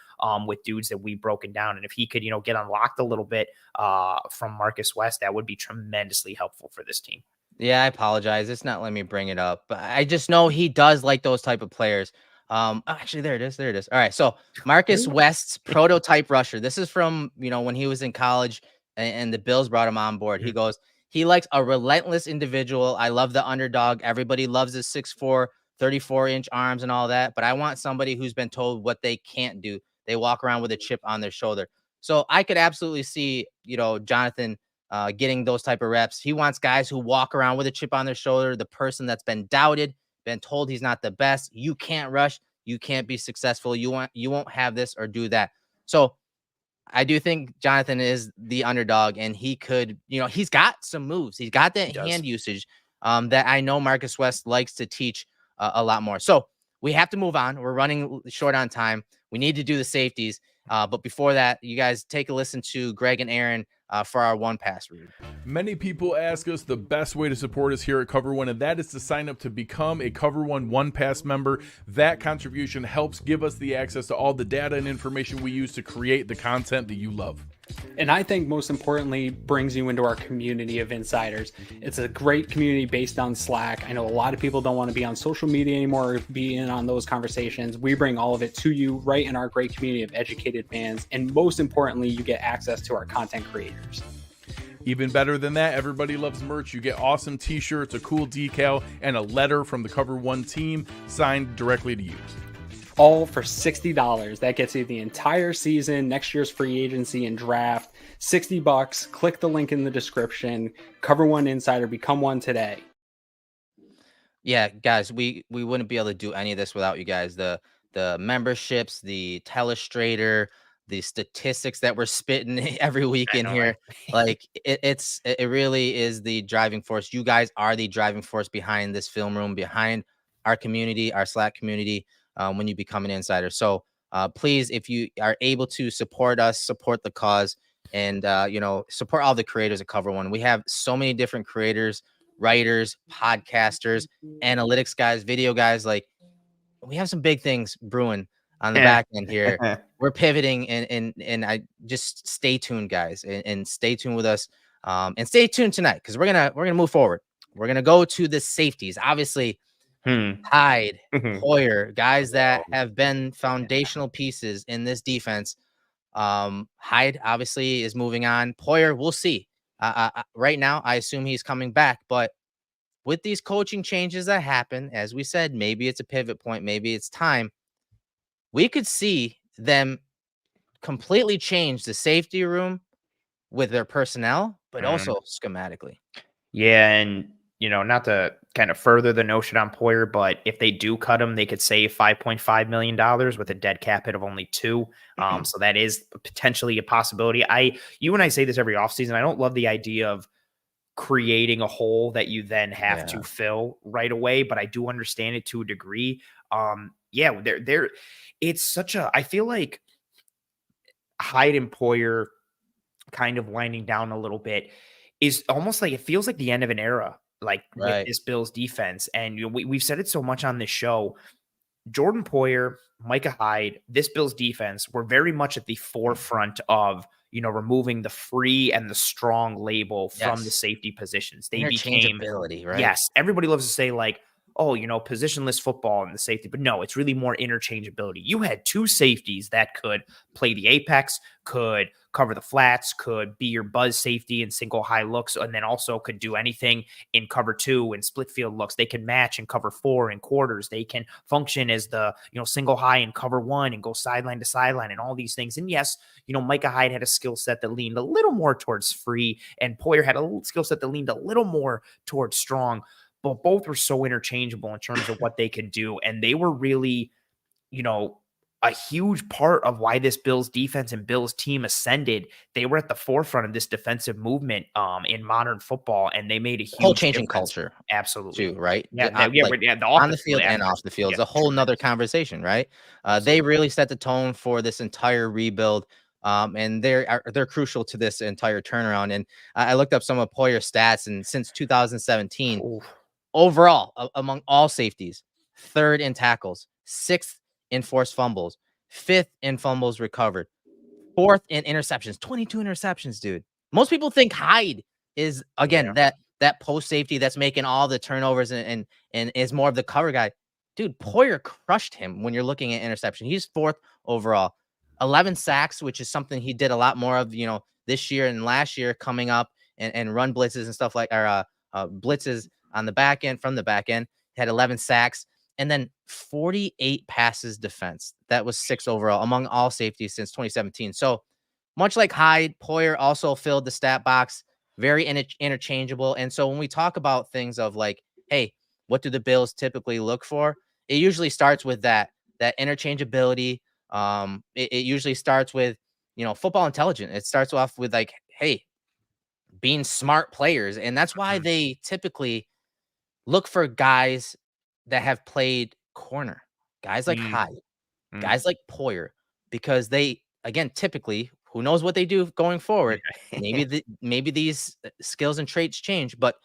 with dudes that we've broken down. And if he could, get unlocked a little bit from Marcus West, that would be tremendously helpful for this team. Yeah, I apologize. It's not letting me bring it up, but I just know he does like those type of players. Actually, there it is. All right. So Marcus West's prototype rusher. This is from, when he was in college and the Bills brought him on board. He goes, he likes a relentless individual. I love the underdog. Everybody loves his 6'4", 34-inch arms and all that, but I want somebody who's been told what they can't do. They walk around with a chip on their shoulder. So I could absolutely see, Jonathan getting those type of reps. He wants guys who walk around with a chip on their shoulder, the person that's been doubted, been told he's not the best. You can't rush. You can't be successful. You won't have this or do that. So I do think Jonathan is the underdog, and he could, he's got some moves. He's got that hand usage that I know Marcus West likes to teach a lot more. So we have to move on. We're running short on time. We need to do the safeties. But before that, you guys take a listen to Greg and Aaron for our one pass read. Many people ask us the best way to support us here at Cover One, and that is to sign up to become a Cover One Pass member. That contribution helps give us the access to all the data and information we use to create the content that you love. And I think most importantly, brings you into our community of insiders. It's a great community based on Slack. I know a lot of people don't want to be on social media anymore or be in on those conversations. We bring all of it to you right in our great community of educated fans. And most importantly, you get access to our content creators. Even better than that, everybody loves merch. You get awesome t-shirts, a cool decal, and a letter from the Cover One team signed directly to you. All for $60. That gets you the entire season, next year's free agency and draft. $60. Click the link in the description. Cover One Insider. Become one today. Yeah, guys, we wouldn't be able to do any of this without you guys. The memberships, the telestrator, the statistics that we're spitting every week in here. Like it really is the driving force. You guys are the driving force behind this film room, behind our community, our Slack community. When you become an insider. So please, if you are able to support us, support the cause, and support all the creators at Cover One. We have so many different creators, writers, podcasters, analytics guys, video guys. Like, we have some big things brewing on the back end here. We're pivoting, and I just stay tuned, guys, and stay tuned with us, and stay tuned tonight, because we're gonna move forward. We're gonna go to the safeties. Obviously, Hyde, Poyer, guys that have been foundational pieces in this defense. Hyde obviously is moving on. Poyer, we'll see. Right now, I assume he's coming back, but with these coaching changes that happen, as we said, maybe it's a pivot point, maybe it's time. We could see them completely change the safety room with their personnel, but also schematically. Yeah, and not to kind of further the notion on Poyer, but if they do cut him, they could save $5.5 million with a dead cap hit of only 2. So that is potentially a possibility. You and I say this every offseason. I don't love the idea of creating a hole that you then have to fill right away, but I do understand it to a degree. It's such a, I feel like Hyde and Poyer kind of winding down a little bit is almost like, it feels like the end of an era, like with this Bills defense. And we've said it so much on this show. Jordan Poyer, Micah Hyde, this Bills defense were very much at the forefront of, removing the free and the strong label from the safety positions. They became, right? Yes. Everybody loves to say like, oh, positionless football and the safety, but no, it's really more interchangeability. You had 2 safeties that could play the apex, could cover the flats, could be your buzz safety and single high looks, and then also could do anything in cover 2 and split field looks. They can match in cover 4 and quarters. They can function as the, single high in cover 1 and go sideline to sideline and all these things. And yes, Micah Hyde had a skill set that leaned a little more towards free, and Poyer had a skill set that leaned a little more towards strong. But both were so interchangeable in terms of what they could do. And they were really, a huge part of why this Bills defense and Bills team ascended. They were at the forefront of this defensive movement in modern football, and they made a huge whole changing difference. culture. Absolutely. Too, right? The on the field and off the field. It's a whole nother conversation, right? They really set the tone for this entire rebuild. And they're crucial to this entire turnaround. And I looked up some of Poyer's stats, and since 2017, overall, among all safeties, 3rd in tackles, 6th in forced fumbles, 5th in fumbles recovered, 4th in interceptions, 22 interceptions, dude. Most people think Hyde is, again, that post safety that's making all the turnovers and is more of the cover guy. Dude, Poyer crushed him when you're looking at interception. He's 4th overall. 11 sacks, which is something he did a lot more of, this year and last year, coming up and run blitzes and stuff like, or blitzes on the back end, from the back end. Had 11 sacks, and then 48 passes defense. That was 6th overall among all safeties since 2017. So much like Hyde, Poyer also filled the stat box, very interchangeable. And so when we talk about things of like, hey, what do the Bills typically look for? It usually starts with that interchangeability. It usually starts with, football intelligence. It starts off with like, hey, being smart players. And that's why they typically look for guys that have played corner. guys like Mm, Hyde, mm. guys like Poyer, because they, again, typically, who knows what they do going forward. Maybe these skills and traits change, but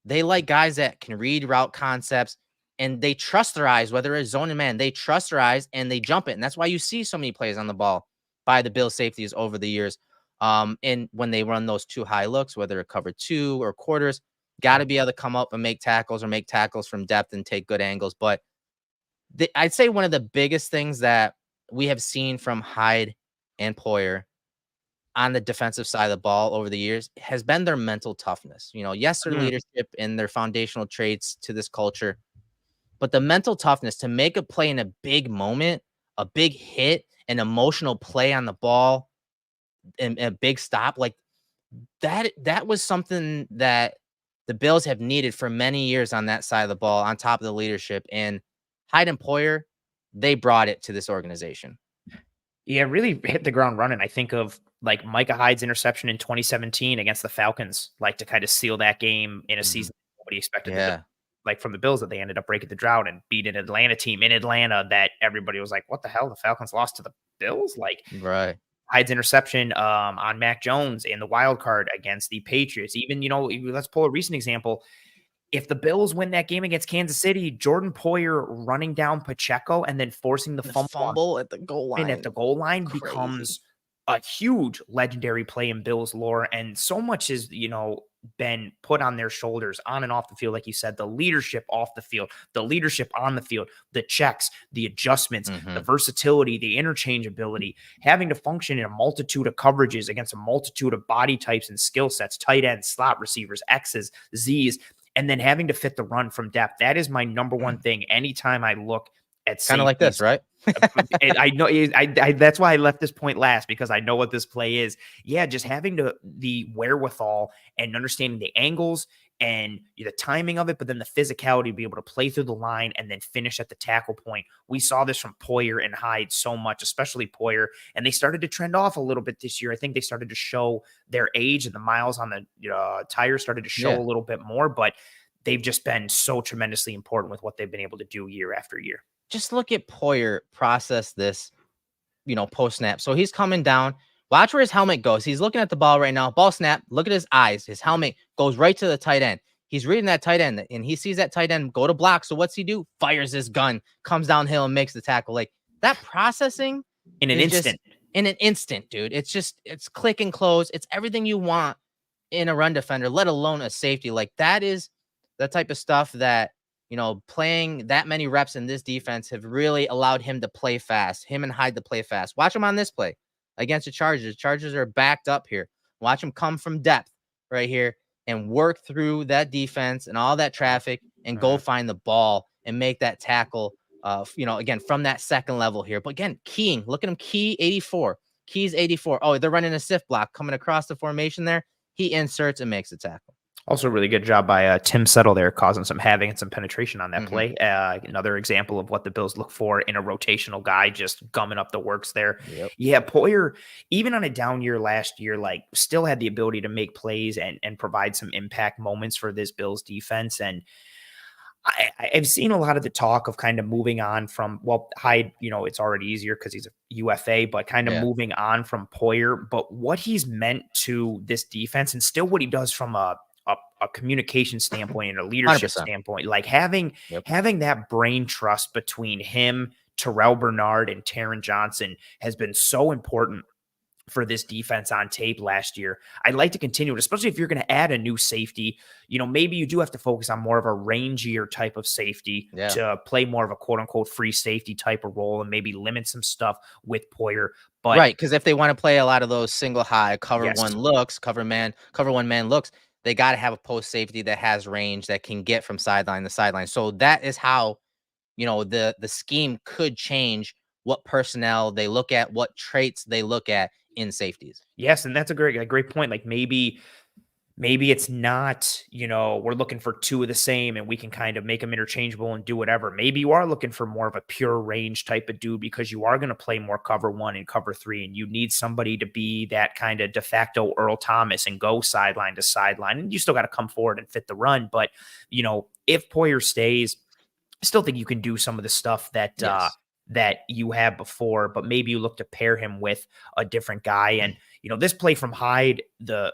they like guys that can read route concepts and they trust their eyes, whether it's zone and man, they trust their eyes and they jump it. And that's why you see so many plays on the ball by the Bills safeties over the years. And when they run those 2 high looks, whether it cover 2 or quarters, got to be able to come up and make tackles or make tackles from depth and take good angles. But I'd say one of the biggest things that we have seen from Hyde and Poyer on the defensive side of the ball over the years has been their mental toughness. Yes, their leadership and their foundational traits to this culture, but the mental toughness to make a play in a big moment, a big hit, an emotional play on the ball, and a big stop, like that was something that the Bills have needed for many years on that side of the ball, on top of the leadership. And Hyde and Poyer, they brought it to this organization. Yeah, really hit the ground running. I think of like Micah Hyde's interception in 2017 against the Falcons, like to kind of seal that game in a season nobody expected. Yeah. Like from the Bills, that they ended up breaking the drought and beat an Atlanta team in Atlanta that everybody was like, what the hell? The Falcons lost to the Bills? Like, Right. Hyde's interception on Mac Jones in the wild card against the Patriots. Even, let's pull a recent example. If the Bills win that game against Kansas City, Jordan Poyer running down Pacheco and then forcing the fumble at the goal line. and at the goal line Crazy. becomes a huge legendary play in Bills lore. And so much has, been put on their shoulders on and off the field. Like you said, the leadership off the field, the leadership on the field, the checks, the adjustments, the versatility, the interchangeability, having to function in a multitude of coverages against a multitude of body types and skill sets, tight ends, slot receivers, X's, Z's, and then having to fit the run from depth. That is my number one thing. Anytime I look at kind of like this, right? I know that's why I left this point last, because I know what this play is. Yeah, just having the wherewithal and understanding the angles and the timing of it, but then the physicality to be able to play through the line and then finish at the tackle point. We saw this from Poyer and Hyde so much, especially Poyer, and they started to trend off a little bit this year. I think they started to show their age and the miles on the tires started to show a little bit more, but they've just been so tremendously important with what they've been able to do year after year. Just look at Poyer process this, post snap. So he's coming down. Watch where his helmet goes. He's looking at the ball right now. Ball snap. Look at his eyes. His helmet goes right to the tight end. He's reading that tight end, and he sees that tight end go to block. So what's he do? Fires his gun, comes downhill, and makes the tackle. Like that processing in an instant. In an instant, dude. It's click and close. It's everything you want in a run defender, let alone a safety. Like that is the type of stuff that, playing that many reps in this defense have really allowed him to play fast, him and Hyde to play fast. Watch him on this play against the Chargers. The Chargers are backed up here. Watch him come from depth right here and work through that defense and all that traffic and go find the ball and make that tackle, again, from that second level here. But again, keying, look at him, key 84, keys 84. Oh, they're running a sift block coming across the formation there. He inserts and makes a tackle. Also, a really good job by Tim Settle there, causing some havoc and some penetration on that play. Another example of what the Bills look for in a rotational guy, just gumming up the works there. Yep. Yeah, Poyer, even on a down year last year, still had the ability to make plays and provide some impact moments for this Bills defense. And I've seen a lot of the talk of kind of moving on from, Hyde, it's already easier because he's a UFA, but kind of moving on from Poyer. But what he's meant to this defense and still what he does from a communication standpoint and a leadership 100%. standpoint, like having that brain trust between him, Terrell Bernard, and Taron Johnson has been so important for this defense on tape last year. I'd like to continue it, especially if you're going to add a new safety. Maybe you do have to focus on more of a rangier type of safety to play more of a quote unquote free safety type of role and maybe limit some stuff with Poyer. But right, because if they want to play a lot of those single high cover one man looks, they got to have a post safety that has range that can get from sideline to sideline. So that is how, the scheme could change what personnel they look at, what traits they look at in safeties. Yes, and that's a great point. Like maybe it's not, we're looking for two of the same and we can kind of make them interchangeable and do whatever. Maybe you are looking for more of a pure range type of dude because you are going to play more cover one and cover three, and you need somebody to be that kind of de facto Earl Thomas and go sideline to sideline. And you still got to come forward and fit the run. But, if Poyer stays, I still think you can do some of the stuff that Yes. that you have before, but maybe you look to pair him with a different guy. And this play from Hyde,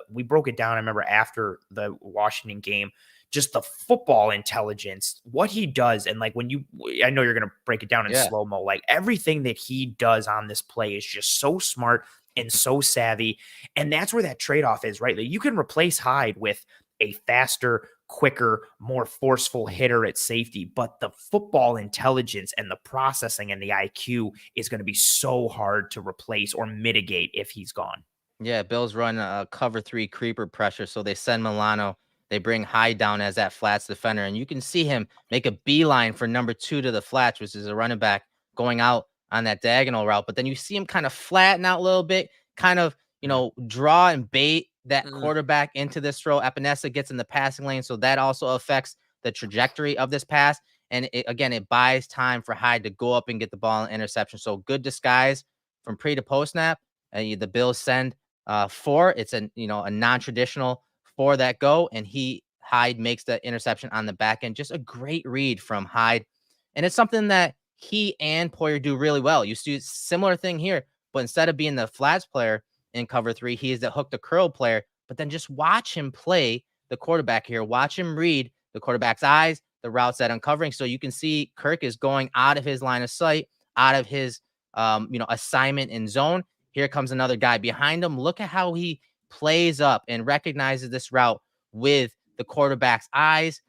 we broke it down. I remember after the Washington game, just the football intelligence, what he does, and like I know you're gonna break it down in Yeah. slow mo. Like everything that he does on this play is just so smart and so savvy, and that's where that trade off is, right? Like you can replace Hyde with a faster, quicker, more forceful hitter at safety, but the football intelligence and the processing and the IQ is going to be so hard to replace or mitigate if he's gone. Yeah, Bills run a cover 3 creeper pressure, so they send Milano. They bring Hyde down as that flats defender, and you can see him make a beeline for number 2 to the flats, which is a running back going out on that diagonal route. But then you see him kind of flatten out a little bit, kind of, draw and bait that quarterback into this throw. Epinesa gets in the passing lane, so that also affects the trajectory of this pass. And it buys time for Hyde to go up and get the ball in interception. So good disguise from pre to post snap. The Bills send 4. It's a non-traditional 4 that go, and Hyde makes the interception on the back end. Just a great read from Hyde, and it's something that he and Poyer do really well. You see similar thing here, but instead of being the flats player in cover 3, he is the hook the curl player. But then just watch him play the quarterback here. Watch him read the quarterback's eyes, the routes that uncovering. So you can see Kirk is going out of his line of sight, out of his assignment in zone. Here comes another guy behind him. Look at how he plays up and recognizes this route with the quarterback's eyes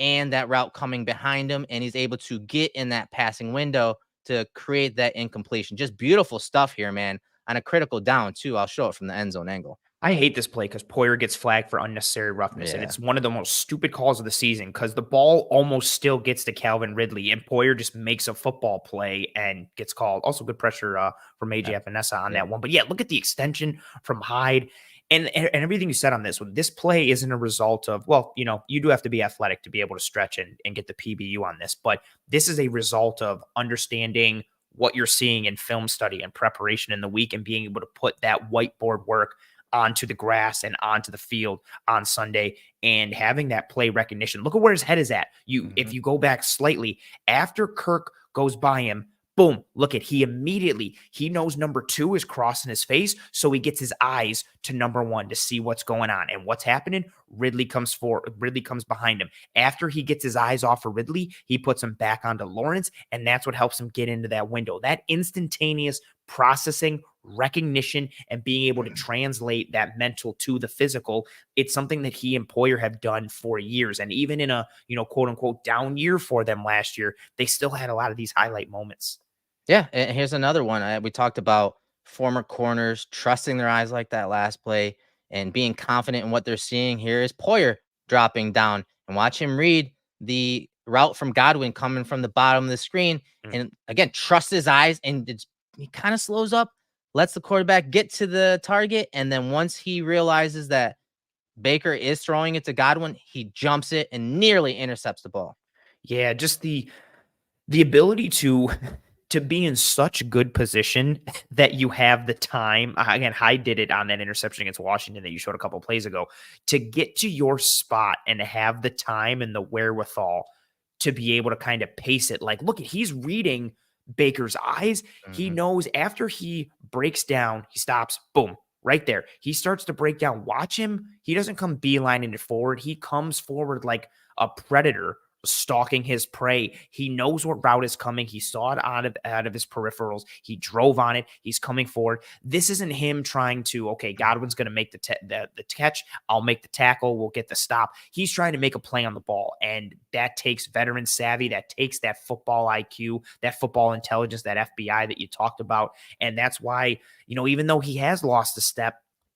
and that route coming behind him. And he's able to get in that passing window to create that incompletion. Just beautiful stuff here, man. On a critical down, too. I'll show it from the end zone angle. I hate this play because Poyer gets flagged for unnecessary roughness, and it's one of the most stupid calls of the season because the ball almost still gets to Calvin Ridley, and Poyer just makes a football play and gets called. Also, good pressure from AJ Epinesa on that one. But yeah, look at the extension from Hyde and everything you said on this one. This play isn't a result of, you do have to be athletic to be able to stretch and get the PBU on this, but this is a result of understanding what you're seeing in film study and preparation in the week and being able to put that whiteboard work onto the grass and onto the field on Sunday and having that play recognition. Look at where his head is at. If you go back slightly, after Kirk goes by him, boom, look at he knows number 2 is crossing his face. So he gets his eyes to number 1 to see what's going on and what's happening. Ridley comes behind him. After he gets his eyes off of Ridley, he puts him back onto Lawrence. And that's what helps him get into that window. That instantaneous processing, recognition, and being able to translate that mental to the physical. It's something that he and Poyer have done for years. And even in a, quote unquote down year for them last year, they still had a lot of these highlight moments. Yeah, and here's another one. We talked about former corners trusting their eyes like that last play and being confident in what they're seeing. Here is Poyer dropping down and watch him read the route from Godwin coming from the bottom of the screen. And again, trust his eyes, and he kind of slows up, lets the quarterback get to the target. And then once he realizes that Baker is throwing it to Godwin, he jumps it and nearly intercepts the ball. Yeah, just the ability to be in such good position that you have the time. Again, Hyde did it on that interception against Washington that you showed a couple of plays ago, to get to your spot and to have the time and the wherewithal to be able to kind of pace it. Like, look, he's reading Baker's eyes. He knows after he breaks down, he stops, boom, right there. He starts to break down. Watch him. He doesn't come beelining it forward. He comes forward like a predator stalking his prey. He knows what route is coming. He saw it out of his peripherals. He drove on it. He's coming forward. This isn't him trying to, okay, Godwin's going to make the catch. I'll make the tackle. We'll get the stop. He's trying to make a play on the ball. And that takes veteran savvy. That takes that football IQ, that football intelligence, that FBI that you talked about. And that's why, even though he has lost a step,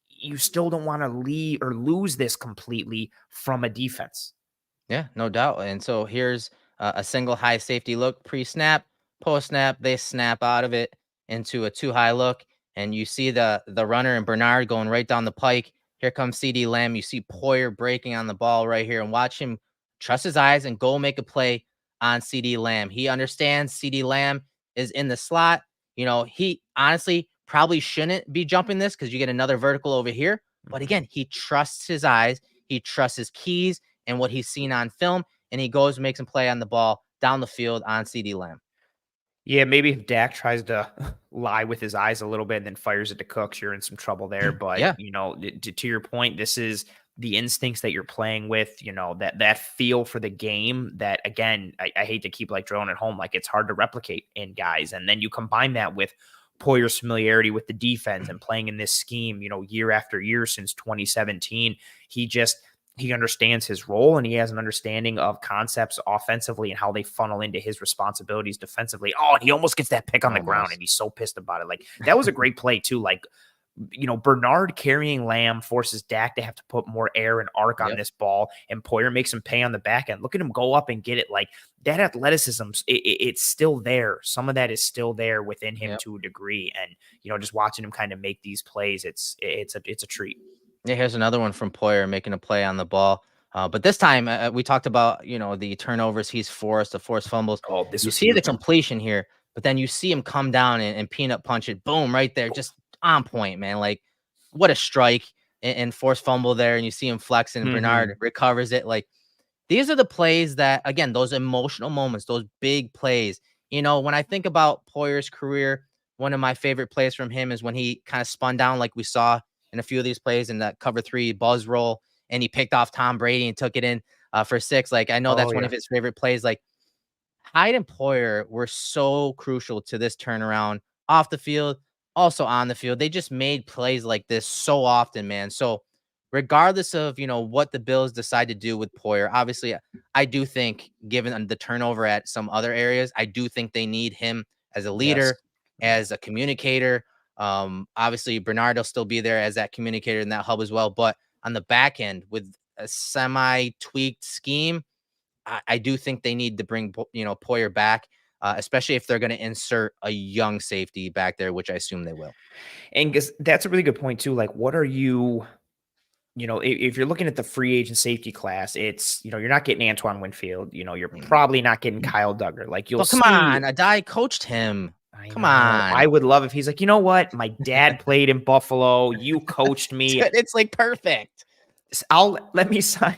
you still don't want to leave or lose this completely from a defense. Yeah, no doubt. And so here's a single high safety look pre-snap, post-snap. They snap out of it into a 2-high look, and you see the runner and Bernard going right down the pike. Here comes CD Lamb. You see Poyer breaking on the ball right here, and watch him trust his eyes and go make a play on CD Lamb. He understands CD Lamb is in the slot. He honestly probably shouldn't be jumping this because you get another vertical over here. But again, he trusts his eyes. He trusts his keys and what he's seen on film, and he goes and makes him play on the ball down the field on CD Lamb. Yeah, maybe if Dak tries to lie with his eyes a little bit and then fires it to Cooks, you're in some trouble there. But, Yeah. to your point, this is the instincts that you're playing with, that feel for the game that, again, I hate to keep like drilling at home, like it's hard to replicate in guys. And then you combine that with Poyer's familiarity with the defense and playing in this scheme, year after year since 2017. He understands his role and he has an understanding of concepts offensively and how they funnel into his responsibilities defensively. Oh, and he almost gets that pick on the ground and he's so pissed about it. Like that was a great play too. Like, Bernard carrying Lamb forces Dak to have to put more air and arc on this ball, and Poyer makes him pay on the back end. Look at him go up and get it. Like that athleticism, it's still there. Some of that is still there within him to a degree. And, just watching him kind of make these plays, it's a treat. Yeah, here's another one from Poyer making a play on the ball. But this time we talked about, the turnovers he's forced, the forced fumbles. Oh, this you was see huge. the completion here, but then you see him come down and peanut punch it. Boom, right there. Just on point, man. Like what a strike and forced fumble there. And you see him flexing and Bernard recovers it. Like these are the plays that, again, those emotional moments, those big plays. When I think about Poyer's career, one of my favorite plays from him is when he kind of spun down like we saw in a few of these plays in that cover 3 buzz roll, and he picked off Tom Brady and took it in for 6. Like, I know that's one of his favorite plays. Like, Hyde and Poyer were so crucial to this turnaround off the field, also on the field. They just made plays like this so often, man. So regardless of, what the Bills decide to do with Poyer, obviously, I do think, given the turnover at some other areas, I do think they need him as a leader, as a communicator. Obviously Bernard will still be there as that communicator in that hub as well, but on the back end with a semi-tweaked scheme, I do think they need to bring Poyer back, especially if they're going to insert a young safety back there, which I assume they will. And that's a really good point too. Like, what are you? If you're looking at the free agent safety class, it's, you're not getting Antoine Winfield. You're probably not getting Kyle Duggar. Like you'll come on, Addae coached him. Come on. I would love if he's like, you know what? My dad played in Buffalo. You coached me. It's like perfect. Let me sign.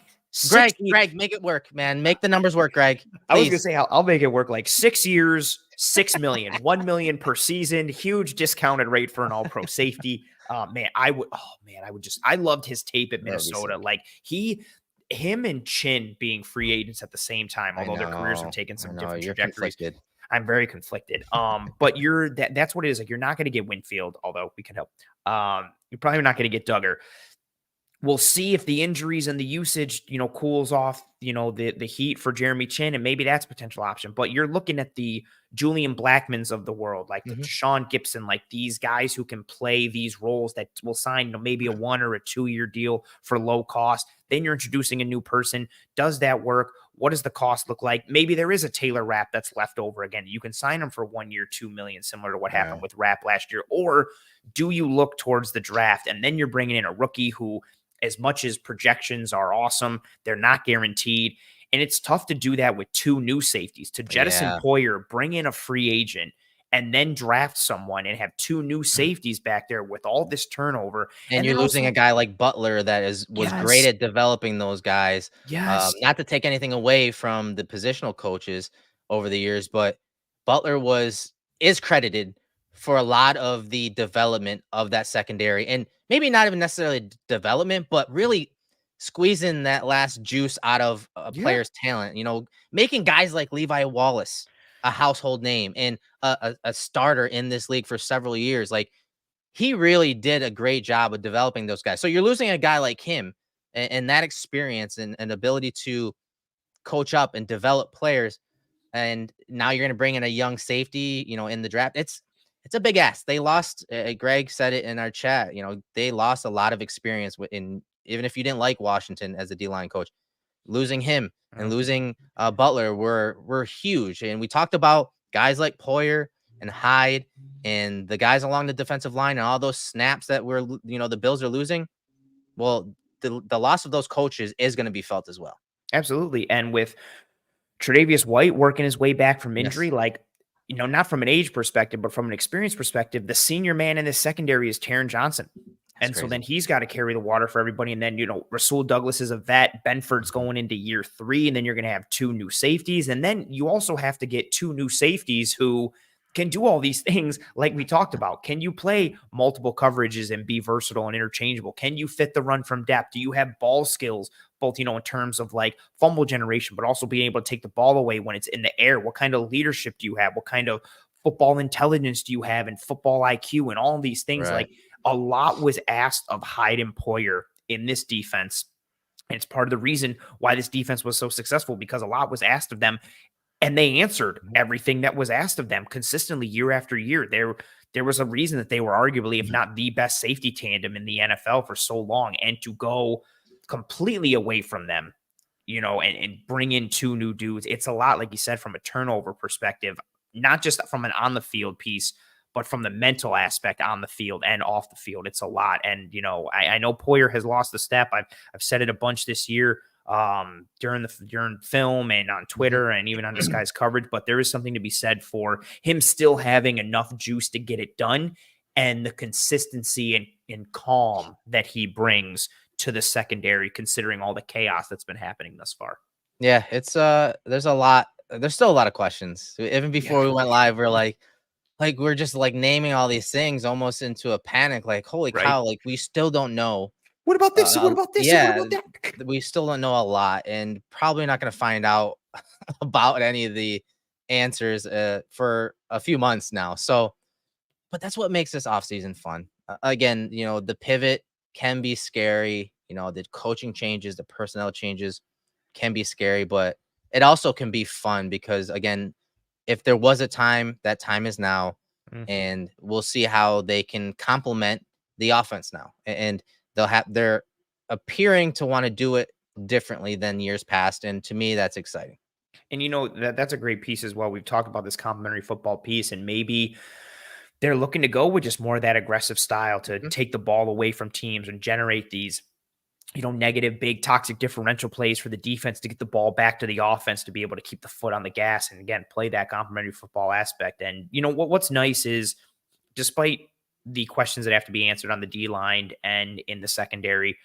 Greg, make it work, man. Make the numbers work, Greg. Please. I was gonna say I'll make it work. Like 6 years, $6 million, $1 million per season. Huge discounted rate for an all-pro safety. I loved his tape at Minnesota. Like him and Chin being free agents at the same time, although their careers have taken some different trajectories. I'm very conflicted. But that's what it is. Like, you're not going to get Winfield, although we can help. You're probably not going to get Duggar. We'll see if the injuries and the usage, cools off, the heat for Jeremy Chin, and maybe that's a potential option. But you're looking at the Julian Blackmons of the world, like the Deshaun Gibson, like these guys who can play these roles that will sign, maybe a 1 or a 2-year deal for low cost. Then you're introducing a new person. Does that work? What does the cost look like? Maybe there is a Taylor Rapp that's left over again. You can sign him for 1 year, $2 million, similar to what happened with Rapp last year. Or do you look towards the draft and then you're bringing in a rookie who, as much as projections are awesome, they're not guaranteed. And it's tough to do that with 2 new safeties. To jettison Poyer, bring in a free agent, and then draft someone and have 2 new safeties back there with all this turnover. And you're losing a guy like Butler that was great at developing those guys. Not to take anything away from the positional coaches over the years, but Butler is credited for a lot of the development of that secondary, and maybe not even necessarily development, but really squeezing that last juice out of a player's talent, making guys like Levi Wallace a household name and a starter in this league for several years. Like, he really did a great job of developing those guys. So you're losing a guy like him and that experience and ability to coach up and develop players. And now you're going to bring in a young safety, in the draft. It's a big ask. They lost. Greg said it in our chat. They lost a lot of experience even if you didn't like Washington as a D-line coach. Losing him and losing Butler were huge. And we talked about guys like Poyer and Hyde and the guys along the defensive line and all those snaps that the Bills are losing. Well, the loss of those coaches is going to be felt as well. Absolutely. And with Tre'Davious White working his way back from injury, not from an age perspective, but from an experience perspective, the senior man in this secondary is Taron Johnson. And so crazy. then he's got to carry the water for everybody. And then, Rasul Douglas is a vet. Benford's going into year 3. And then you're going to have 2 new safeties. And then you also have to get 2 new safeties who can do all these things like we talked about. Can you play multiple coverages and be versatile and interchangeable? Can you fit the run from depth? Do you have ball skills, both, in terms of like fumble generation, but also being able to take the ball away when it's in the air? What kind of leadership do you have? What kind of football intelligence do you have and football IQ and all these things? Right. Like, a lot was asked of Hyde and Poyer in this defense. And it's part of the reason why this defense was so successful, because a lot was asked of them and they answered everything that was asked of them consistently year after year. There was a reason that they were arguably, if not the best safety tandem in the NFL for so long, and to go completely away from them, and bring in 2 new dudes. It's a lot, like you said, from a turnover perspective, not just from an on the field piece, but from the mental aspect on the field and off the field. It's a lot. And, I know Poyer has lost a step. I've said it a bunch this year during film and on Twitter and even on this guy's coverage, but there is something to be said for him still having enough juice to get it done, and the consistency and calm that he brings to the secondary, considering all the chaos that's been happening thus far. Yeah, it's there's still a lot of questions. Even before we went live, we're like we're just like naming all these things almost into a panic, like, holy cow, like we still don't know. What about this? What about this? Yeah, what about that? We still don't know a lot, and probably not going to find out about any of the answers for a few months now. So, but that's what makes this offseason fun. Again, the pivot can be scary. The coaching changes, the personnel changes can be scary, but it also can be fun because, again, if there was a time, that time is now. And we'll see how they can complement the offense now. And they're appearing to want to do it differently than years past. And to me, that's exciting. And that's a great piece as well. We've talked about this complementary football piece, and maybe they're looking to go with just more of that aggressive style to take the ball away from teams and generate these, negative, big, toxic differential plays for the defense to get the ball back to the offense to be able to keep the foot on the gas and, again, play that complementary football aspect. And, what's nice is, despite the questions that have to be answered on the D-line and in the secondary,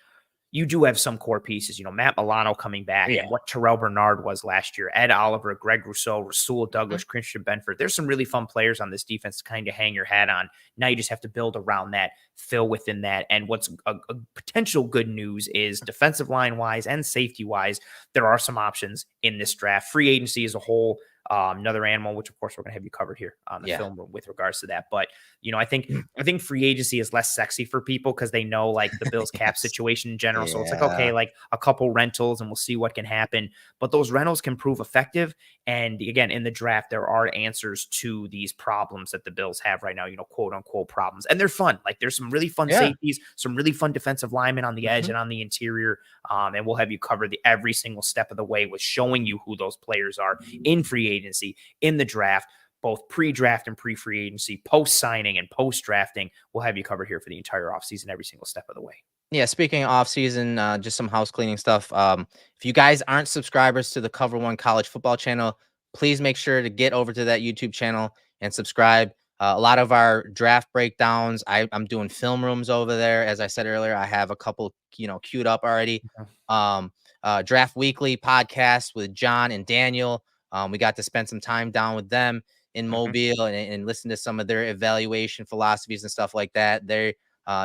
you do have some core pieces, Matt Milano coming back and what Terrell Bernard was last year, Ed Oliver, Greg Rousseau, Rasul Douglas, Christian Benford. There's some really fun players on this defense to kind of hang your hat on. Now you just have to build around that, fill within that. And what's a potential good news is, defensive line wise and safety wise, there are some options in this draft. Free agency as a whole, another animal, which of course we're going to have you covered here on the film with regards to that. But, I think free agency is less sexy for people because they know like the Bills cap situation in general. So it's like, okay, like a couple rentals and we'll see what can happen. But those rentals can prove effective. And again, in the draft, there are answers to these problems that the Bills have right now, quote unquote problems. And they're fun. Like, there's some really fun safeties, some really fun defensive linemen on the edge and on the interior. And we'll have you cover every single step of the way with showing you who those players are in free agency, in the draft, both pre-draft and pre-free agency, post-signing and post-drafting. We'll have you covered here for the entire offseason, every single step of the way. Yeah, speaking of offseason, just some house cleaning stuff. If you guys aren't subscribers to the Cover One College Football channel, please make sure to get over to that YouTube channel and subscribe. A lot of our draft breakdowns, I'm doing film rooms over there. As I said earlier, I have a couple, queued up already. Draft Weekly podcast with John and Daniel. We got to spend some time down with them in Mobile and listen to some of their evaluation philosophies and stuff like that. They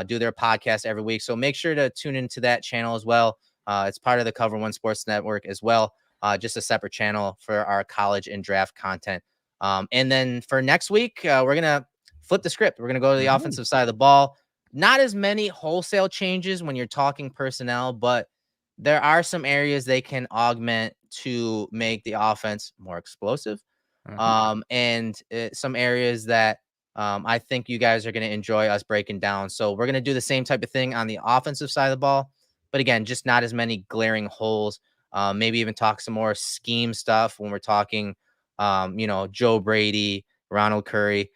do their podcast every week. So make sure to tune into that channel as well. It's part of the Cover One Sports Network as well. Just a separate channel for our college and draft content. And then for next week, we're going to flip the script. We're going to go to the offensive side of the ball. Not as many wholesale changes when you're talking personnel, but there are some areas they can augment to make the offense more explosive. And some areas that I think you guys are going to enjoy us breaking down. So we're going to do the same type of thing on the offensive side of the ball, but again, just not as many glaring holes. Maybe even talk some more scheme stuff when we're talking, Joe Brady, Ronald Curry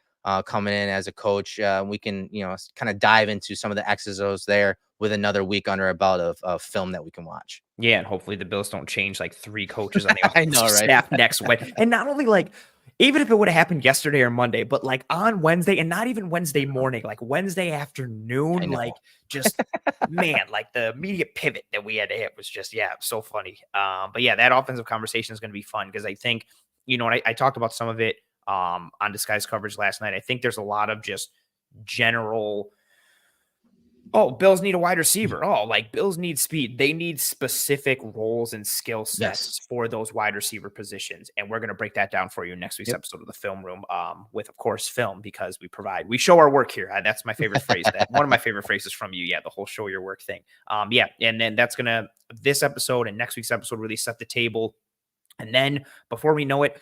coming in as a coach. We can, kind of dive into some of the X's O's there with another week under our belt of film that we can watch. Yeah, and hopefully the Bills don't change like 3 coaches on the I know, offensive right? staff next week. And not only like even if it would have happened yesterday or Monday, but like on Wednesday, and not even Wednesday morning, like Wednesday afternoon, like just man, like the immediate pivot that we had to hit was just, yeah, so funny. But yeah, that offensive conversation is going to be fun because I think, you know, and I talked about some of it on Disguise coverage last night. I think there's a lot of just general, oh, Bills need a wide receiver. Oh, like Bills need speed. They need specific roles and skill sets for those wide receiver positions. And we're going to break that down for you next week's episode of the Film Room with, of course, film, because we show our work here. That's my favorite phrase. One of my favorite phrases from you. Yeah, the whole show your work thing. Yeah. And then this episode and next week's episode really set the table. And then before we know it,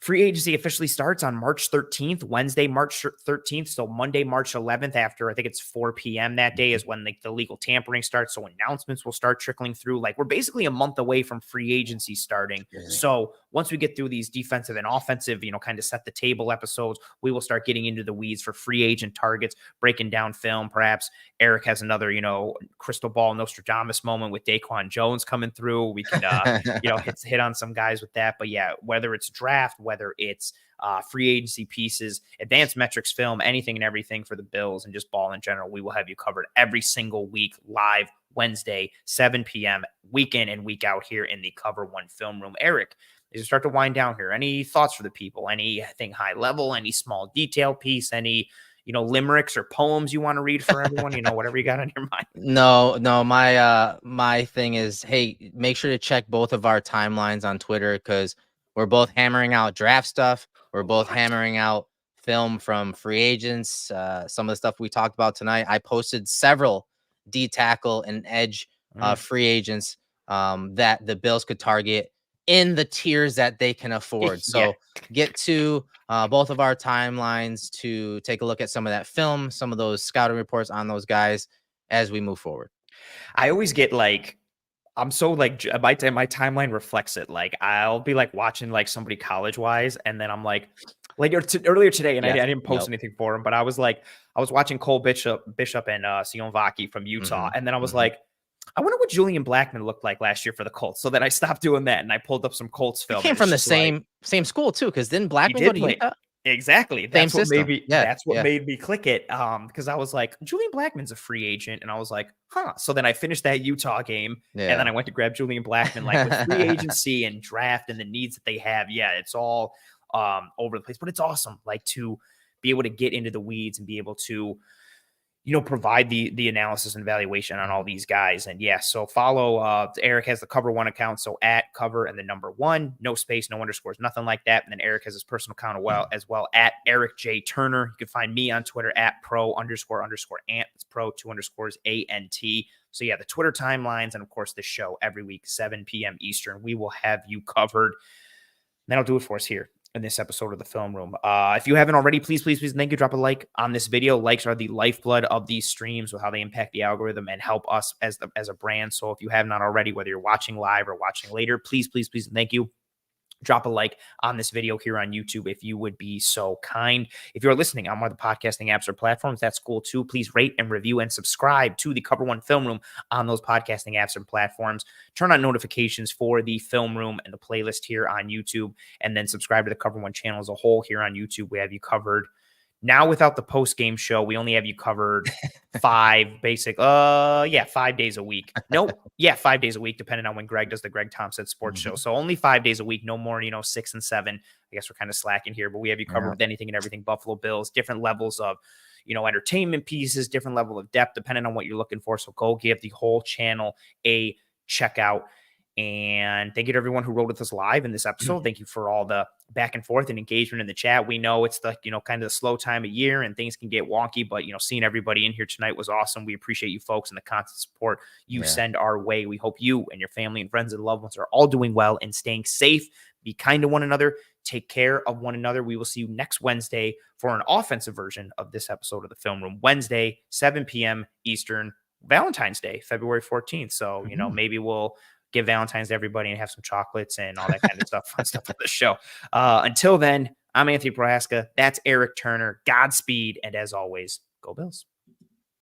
free agency officially starts on March 13th, Wednesday, March 13th. So Monday, March 11th, after I think it's 4 p.m. that day is when the legal tampering starts. So announcements will start trickling through. Like we're basically a month away from free agency starting. So once we get through these defensive and offensive, you know, kind of set the table episodes, we will start getting into the weeds for free agent targets, breaking down film. Perhaps Eric has another, you know, crystal ball Nostradamus moment with Daquan Jones coming through. We can, you know, hit on some guys with that. But yeah, whether it's draft, whether it's free agency pieces, advanced metrics film, anything and everything for the Bills and just ball in general, we will have you covered every single week, live Wednesday, 7 p.m., week in and week out here in the Cover One Film Room. Eric, as you start to wind down here, any thoughts for the people? Anything high level, any small detail piece, any, you know, limericks or poems you want to read for everyone, you know, whatever you got on your mind? No, my thing is, hey, make sure to check both of our timelines on Twitter because we're both hammering out draft stuff. We're both hammering out film from free agents. Some of the stuff we talked about tonight. I posted several D tackle and edge free agents that the Bills could target in the tiers that they can afford. So get to both of our timelines to take a look at some of that film, some of those scouting reports on those guys as we move forward. I always get like, I'm so like, my timeline reflects it. Like I'll be like watching like somebody college wise. And then I'm like earlier today, and I didn't post anything for him, but I was watching Cole Bishop and Sion Vaki from Utah. And then I was like, I wonder what Julian Blackmon looked like last year for the Colts. So then I stopped doing that and I pulled up some Colts film. He came from the same school too, because didn't Blackmon go to Utah? Exactly. That's what made me click it. Because I was like, Julian Blackmon's a free agent, and I was like, huh. So then I finished that Utah game, and then I went to grab Julian Blackmon. Like with free agency and draft and the needs that they have, it's all over the place. But it's awesome, like to be able to get into the weeds and be able to, you know, provide the analysis and evaluation on all these guys. And so follow, Eric has the Cover One account. So at Cover and the number one, no space, no underscores, nothing like that. And then Eric has his personal account as well at Eric J. Turner. You can find me on Twitter at pro__ant. It's pro 2 ANT. So the Twitter timelines and of course the show every week, 7 p.m. Eastern. We will have you covered. That'll do it for us here in this episode of the Film Room. If you haven't already, please thank you. Drop a like on this video. Likes are the lifeblood of these streams with how they impact the algorithm and help us as a brand. So if you have not already, whether you're watching live or watching later, please thank you. Drop a like on this video here on YouTube if you would be so kind. If you're listening on one of the podcasting apps or platforms, that's cool too. Please rate and review and subscribe to the Cover One Film Room on those podcasting apps and platforms. Turn on notifications for the Film Room and the playlist here on YouTube, and then subscribe to the Cover One channel as a whole here on YouTube. We have you covered. Now, without the post-game show, we only have you covered 5 days a week. Nope. 5 days a week, depending on when Greg does the Greg Thompson Sports Show. So only 5 days a week, no more, 6 and 7. I guess we're kind of slacking here, but we have you covered with anything and everything Buffalo Bills, different levels of, entertainment pieces, different level of depth, depending on what you're looking for. So go give the whole channel a check out. And thank you to everyone who rode with us live in this episode. Thank you for all the back and forth and engagement in the chat. We know it's the, kind of the slow time of year and things can get wonky, but, seeing everybody in here tonight was awesome. We appreciate you folks and the constant support you send our way. We hope you and your family and friends and loved ones are all doing well and staying safe. Be kind to one another. Take care of one another. We will see you next Wednesday for an offensive version of this episode of the Film Room. Wednesday, 7 p.m. Eastern, Valentine's Day, February 14th. So, maybe we'll give Valentine's to everybody and have some chocolates and all that kind of stuff, fun stuff on the show. Until then, I'm Anthony Prohaska. That's Eric Turner. Godspeed. And as always, go Bills.